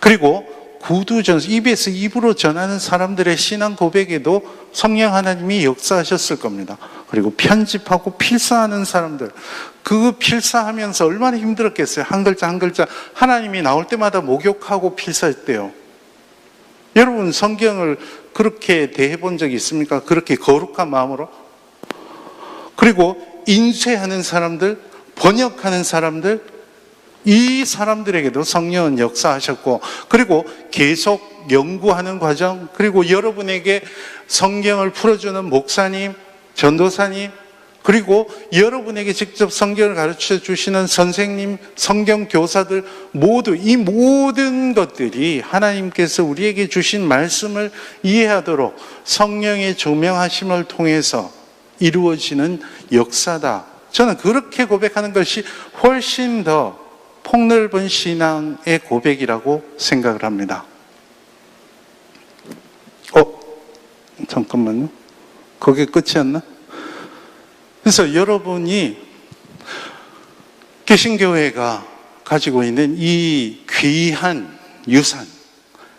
그리고 구두전서, 입에서 입으로 전하는 사람들의 신앙 고백에도 성령 하나님이 역사하셨을 겁니다. 그리고 편집하고 필사하는 사람들, 그 필사하면서 얼마나 힘들었겠어요. 한 글자 한 글자 하나님이 나올 때마다 목욕하고 필사했대요. 여러분 성경을 그렇게 대해본 적이 있습니까? 그렇게 거룩한 마음으로? 그리고 인쇄하는 사람들, 번역하는 사람들, 이 사람들에게도 성령은 역사하셨고, 그리고 계속 연구하는 과정, 그리고 여러분에게 성경을 풀어주는 목사님, 전도사님, 그리고 여러분에게 직접 성경을 가르쳐 주시는 선생님, 성경 교사들 모두, 이 모든 것들이 하나님께서 우리에게 주신 말씀을 이해하도록 성령의 조명하심을 통해서 이루어지는 역사다. 저는 그렇게 고백하는 것이 훨씬 더 폭넓은 신앙의 고백이라고 생각을 합니다. 잠깐만요. 그게 끝이었나? 그래서 여러분이 개신교회가 가지고 있는 이 귀한 유산,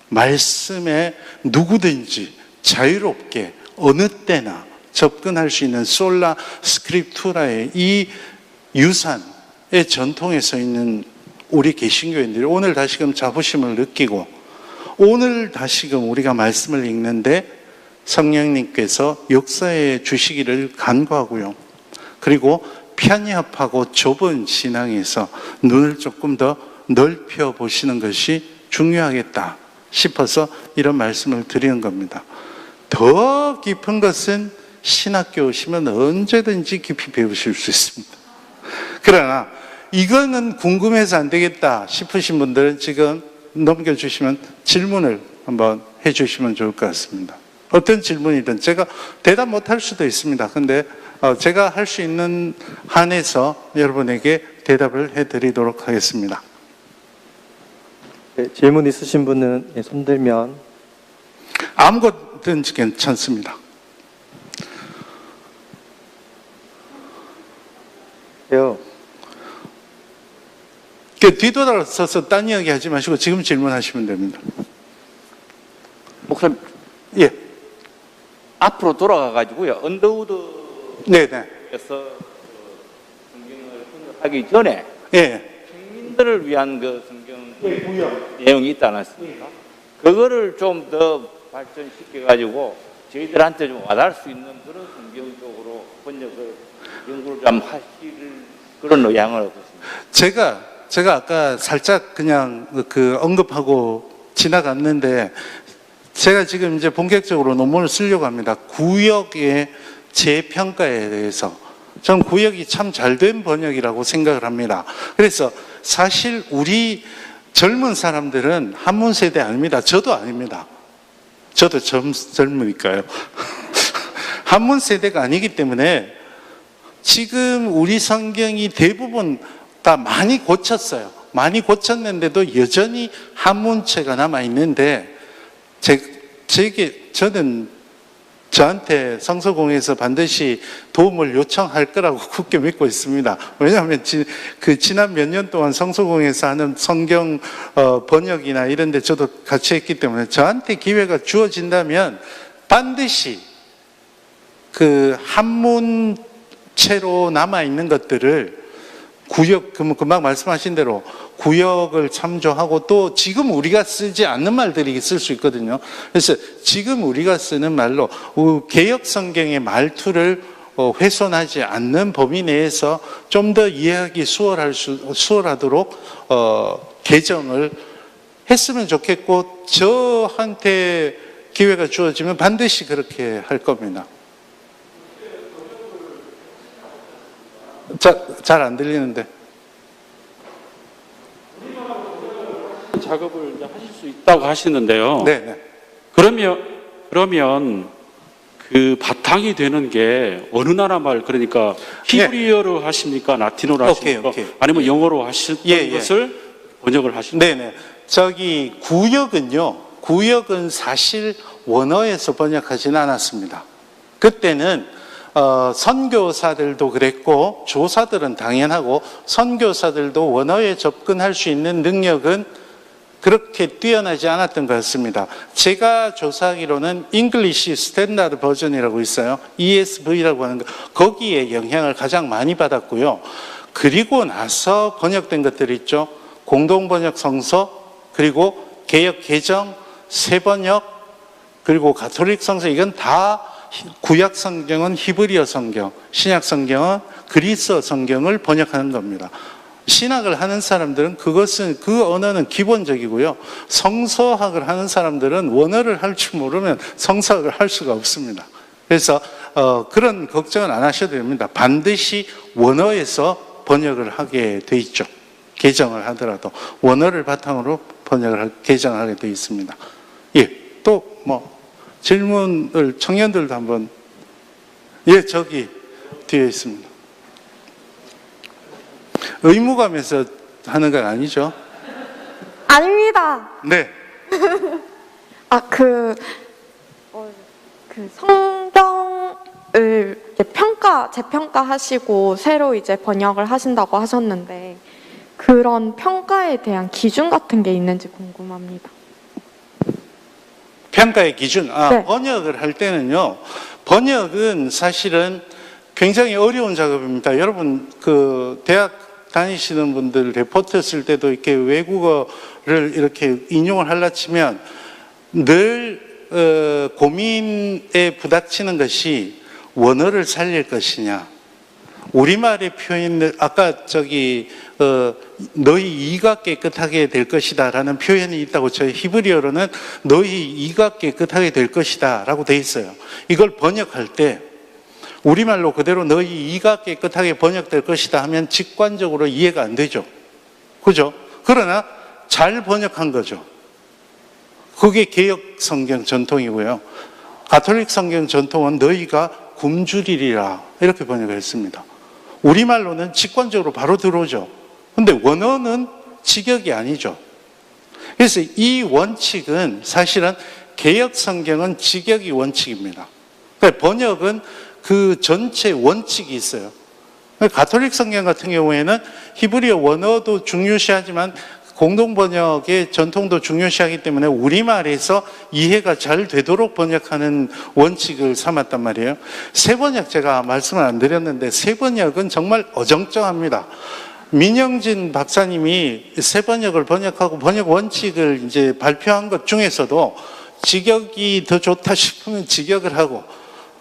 말씀에 누구든지 자유롭게 어느 때나 접근할 수 있는 솔라 스크립투라의 이 유산의 전통에 서 있는 우리 개신교인들이 오늘 다시금 자부심을 느끼고, 오늘 다시금 우리가 말씀을 읽는데 성령님께서 역사해 주시기를 간구하고요. 그리고 편협하고 좁은 신앙에서 눈을 조금 더 넓혀 보시는 것이 중요하겠다 싶어서 이런 말씀을 드리는 겁니다. 더 깊은 것은 신학교 오시면 언제든지 깊이 배우실 수 있습니다. 그러나 이거는 궁금해서 안 되겠다 싶으신 분들은 지금 넘겨주시면 질문을 한번 해주시면 좋을 것 같습니다. 어떤 질문이든 제가 대답 못할 수도 있습니다. 근데 제가 할 수 있는 한에서 여러분에게 대답을 해드리도록 하겠습니다. 네, 질문 있으신 분은 손 들면. 아무것든지 괜찮습니다. 뒤돌아서서 딴 이야기 하지 마시고 지금 질문하시면 됩니다. 목사님, 예. 앞으로 돌아가가지고요, 언더우드에서 네네. 성경을 번역하기 전에 예. 국민들을 위한 그 성경 내용이 있지 않았습니까? 그거를 좀 더 발전시켜가지고 저희들한테 좀 와닿을 수 있는 그런 성경 쪽으로 번역을 연구를 좀 하실 그런 의향을 얻고 있습니다. 제가 아까 살짝 그냥 언급하고 지나갔는데, 제가 지금 이제 본격적으로 논문을 쓰려고 합니다. 구역의 재평가에 대해서. 전 구역이 참 잘된 번역이라고 생각을 합니다. 그래서 사실 우리 젊은 사람들은 한문 세대 아닙니다. 저도 아닙니다. 저도 젊으니까요. 한문 세대가 아니기 때문에 지금 우리 성경이 대부분 다 많이 고쳤어요. 많이 고쳤는데도 여전히 한문체가 남아있는데, 저한테 성서공회에서 반드시 도움을 요청할 거라고 굳게 믿고 있습니다. 왜냐하면 지난 몇 년 동안 성서공회에서 하는 성경 번역이나 이런 데 저도 같이 했기 때문에 저한테 기회가 주어진다면 반드시 그 한문체로 남아있는 것들을 구역, 금방 말씀하신 대로 구역을 참조하고 또 지금 우리가 쓰지 않는 말들이 있을 수 있거든요. 그래서 지금 우리가 쓰는 말로 개역 성경의 말투를 훼손하지 않는 범위 내에서 좀 더 이해하기 수월하도록 개정을 했으면 좋겠고, 저한테 기회가 주어지면 반드시 그렇게 할 겁니다. 잘 안 들리는데. 작업을 이제 하실 수 있다고 하시는데요. 네. 그러면 그 바탕이 되는 게 어느 나라 말, 그러니까 히브리어로 하십니까? 라틴어로 하십니까? 오케이. 아니면 영어로 하셨던 것을 번역을 하십니까? 네네. 구역은 사실 원어에서 번역하지는 않았습니다. 그때는 선교사들도 그랬고, 조사들은 당연하고, 선교사들도 원어에 접근할 수 있는 능력은 그렇게 뛰어나지 않았던 것 같습니다. 제가 조사하기로는 잉글리시 스탠다드 버전이라고 있어요. ESV라고 하는 거, 거기에 영향을 가장 많이 받았고요. 그리고 나서 번역된 것들이 있죠. 공동번역 성서, 그리고 개역 개정, 새번역, 그리고 가톨릭 성서, 이건 다 구약 성경은 히브리어 성경, 신약 성경은 그리스어 성경을 번역하는 겁니다. 신학을 하는 사람들은 그 언어는 기본적이고요. 성서학을 하는 사람들은 원어를 할 줄 모르면 성서학을 할 수가 없습니다. 그래서 그런 걱정은 안 하셔도 됩니다. 반드시 원어에서 번역을 하게 돼 있죠. 개정을 하더라도 원어를 바탕으로 개정을 하게 돼 있습니다. 또 질문을 청년들도 한번. 저기 뒤에 있습니다. 의무감에서 하는 건 아니죠? 아닙니다. 네. 성경을 이제 재평가하시고 새로 이제 번역을 하신다고 하셨는데, 그런 평가에 대한 기준 같은 게 있는지 궁금합니다. 평가의 기준. 네. 번역을 할 때는요, 번역은 사실은 굉장히 어려운 작업입니다. 여러분, 대학 다니시는 분들 레포트 쓸 때도 이렇게 외국어를 이렇게 인용을 하려 치면 늘 고민에 부닥치는 것이 원어를 살릴 것이냐, 우리말의 표현을, 아까 너희 이가 깨끗하게 될 것이다 라는 표현이 있다고, 저희 히브리어로는 너희 이가 깨끗하게 될 것이다 라고 돼 있어요. 이걸 번역할 때 우리말로 그대로 너희 이가 깨끗하게 번역될 것이다 하면 직관적으로 이해가 안 되죠. 그죠? 그러나 잘 번역한 거죠. 그게 개역 성경 전통이고요. 가톨릭 성경 전통은 너희가 굶주리리라 이렇게 번역을 했습니다. 우리말로는 직관적으로 바로 들어오죠. 근데 원어는 직역이 아니죠. 그래서 이 원칙은 사실은 개역 성경은 직역이 원칙입니다. 그러니까 번역은 그 전체 원칙이 있어요. 가톨릭 성경 같은 경우에는 히브리어 원어도 중요시하지만 공동번역의 전통도 중요시하기 때문에 우리말에서 이해가 잘 되도록 번역하는 원칙을 삼았단 말이에요. 새번역, 제가 말씀을 안 드렸는데 새번역은 정말 어정쩡합니다. 민영진 박사님이 새번역을 번역하고 번역 원칙을 이제 발표한 것 중에서도 직역이 더 좋다 싶으면 직역을 하고,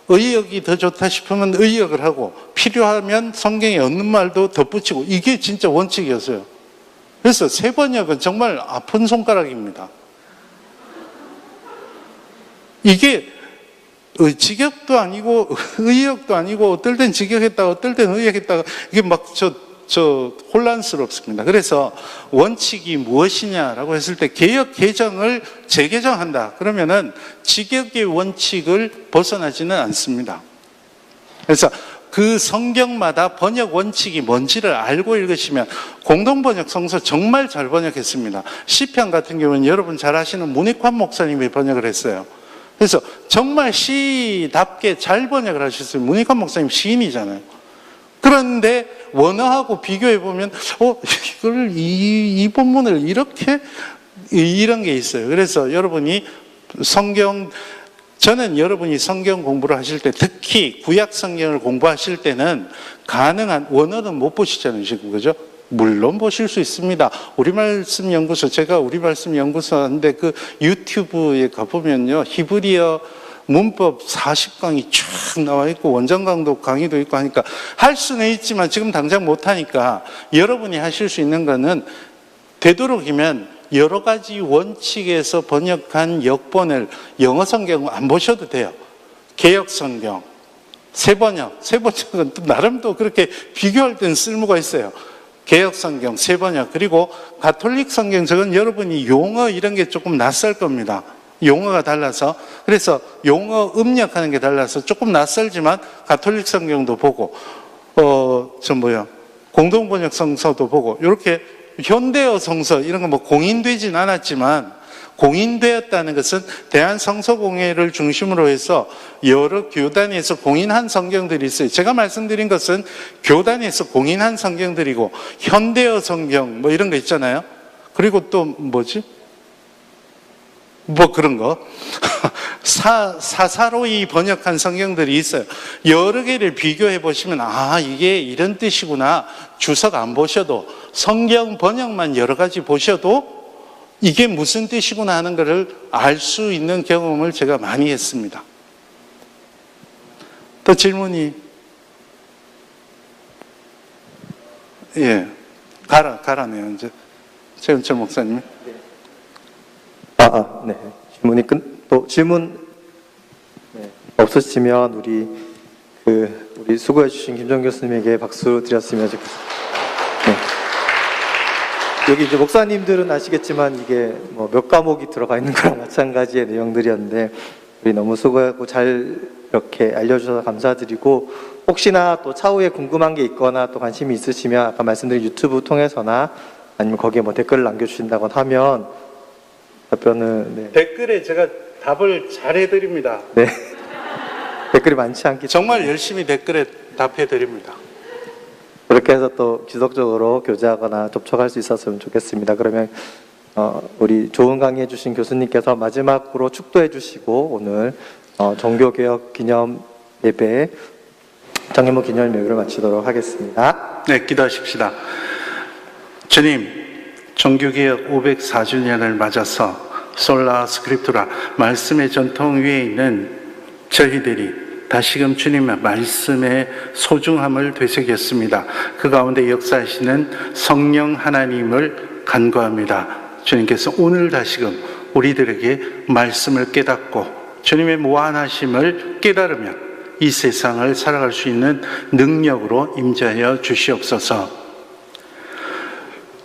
의역이 더 좋다 싶으면 의역을 하고, 필요하면 성경에 없는 말도 덧붙이고, 이게 진짜 원칙이었어요. 그래서 새번역은 정말 아픈 손가락입니다. 이게 직역도 아니고 의역도 아니고, 어떨 땐 직역했다가 어떨 땐 의역했다가, 이게 막 혼란스럽습니다. 그래서 원칙이 무엇이냐라고 했을 때, 개역 개정을 재개정한다 그러면은 직역의 원칙을 벗어나지는 않습니다. 그래서 그 성경마다 번역 원칙이 뭔지를 알고 읽으시면, 공동번역 성서 정말 잘 번역했습니다. 시편 같은 경우는 여러분 잘 아시는 문익환 목사님이 번역을 했어요. 그래서 정말 시답게 잘 번역을 하셨어요. 문익환 목사님 시인이잖아요. 그런데 원어하고 비교해 보면 이걸 이 본문을 이렇게, 이런 게 있어요. 그래서 여러분이 성경 저는 여러분이 성경 공부를 하실 때, 특히 구약 성경을 공부하실 때는 가능한, 원어는 못 보시잖아요, 지금. 그죠? 물론 보실 수 있습니다. 우리말씀연구소, 제가 우리말씀연구소 하는데 그 유튜브에 가보면요, 히브리어 문법 40강이 쫙 나와 있고 원장 강도 강의도 있고 하니까 할 수는 있지만 지금 당장 못 하니까 여러분이 하실 수 있는 거는 되도록이면 여러 가지 원칙에서 번역한 역본을 영어 성경 안 보셔도 돼요. 개역 성경, 세번역은 또 나름 또 그렇게 비교할 때는 쓸모가 있어요. 개역 성경, 세번역, 그리고 가톨릭 성경, 저건 여러분이 용어 이런 게 조금 낯설 겁니다. 용어가 달라서. 그래서 용어 음력하는 게 달라서 조금 낯설지만 가톨릭 성경도 보고, 공동번역 성서도 보고, 이렇게 현대어 성서 이런 거 뭐 공인되진 않았지만, 공인되었다는 것은 대한성서공회를 중심으로 해서 여러 교단에서 공인한 성경들이 있어요. 제가 말씀드린 것은 교단에서 공인한 성경들이고, 현대어 성경 뭐 이런 거 있잖아요. 그리고 또 뭐지? 뭐 그런 거 사사로이 번역한 성경들이 있어요. 여러 개를 비교해 보시면 이게 이런 뜻이구나. 주석 안 보셔도, 성경 번역만 여러 가지 보셔도 이게 무슨 뜻이구나 하는 것을 알 수 있는 경험을 제가 많이 했습니다. 또 질문이, 예, 가라네요. 이제 최은철 목사님. 네. 질문 없으시면 우리 수고해주신 김정 교수님에게 박수 드렸으면 좋겠습니다. 네. 여기 이제 목사님들은 아시겠지만 이게 뭐 몇 과목이 들어가 있는 거랑 마찬가지의 내용들이었는데 우리 너무 수고하고 잘 이렇게 알려주셔서 감사드리고, 혹시나 또 차후에 궁금한 게 있거나 또 관심이 있으시면 아까 말씀드린 유튜브 통해서나 아니면 거기에 뭐 댓글을 남겨주신다거나 하면 답변은 댓글에 제가 답을 잘 해드립니다. 네. 댓글이 많지 않기 때문에 정말 열심히 댓글에 답해드립니다. 그렇게 해서 또 지속적으로 교제하거나 접촉할 수 있었으면 좋겠습니다. 그러면 우리 좋은 강의해 주신 교수님께서 마지막으로 축도해 주시고 오늘 종교개혁 기념 예배 정예모 기념 예배를 마치도록 하겠습니다. 네, 기도하십시다. 주님, 종교개혁 504주년을 맞아서 솔라 스크립투라, 말씀의 전통 위에 있는 저희들이 다시금 주님의 말씀의 소중함을 되새겼습니다. 그 가운데 역사하시는 성령 하나님을 간구합니다. 주님께서 오늘 다시금 우리들에게 말씀을 깨닫고 주님의 무한하심을 깨달으면 이 세상을 살아갈 수 있는 능력으로 임재하여 주시옵소서.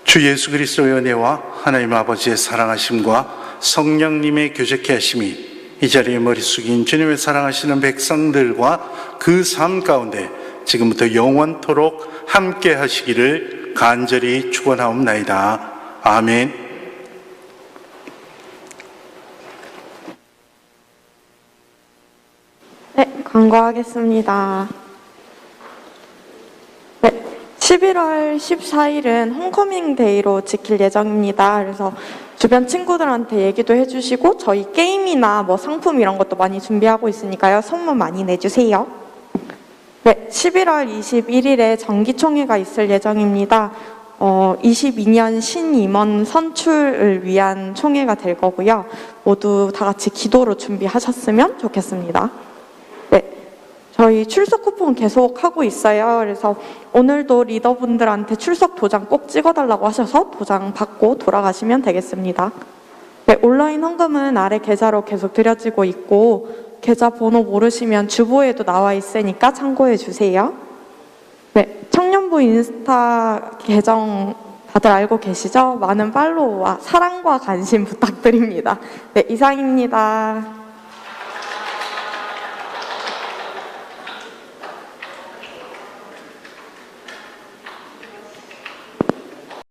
주 예수 그리스도의 은혜와 하나님 아버지의 사랑하심과 성령님의 교제케 하심이 이 자리에 머리 숙인 주님의 사랑하시는 백성들과 그 삶 가운데 지금부터 영원토록 함께 하시기를 간절히 축원하옵나이다. 아멘. 네, 광고하겠습니다. 네, 11월 14일은 홈커밍 데이로 지킬 예정입니다. 그래서 주변 친구들한테 얘기도 해주시고 저희 게임이나 뭐 상품 이런 것도 많이 준비하고 있으니까요. 선물 많이 내주세요. 네, 11월 21일에 정기총회가 있을 예정입니다. 22년 신임원 선출을 위한 총회가 될 거고요. 모두 다 같이 기도로 준비하셨으면 좋겠습니다. 네, 저희 출석 쿠폰 계속 하고 있어요. 그래서 오늘도 리더분들한테 출석 도장 꼭 찍어달라고 하셔서 도장 받고 돌아가시면 되겠습니다. 네, 온라인 헌금은 아래 계좌로 계속 드려지고 있고 계좌 번호 모르시면 주보에도 나와 있으니까 참고해 주세요. 네, 청년부 인스타 계정 다들 알고 계시죠? 많은 팔로우와 사랑과 관심 부탁드립니다. 네, 이상입니다.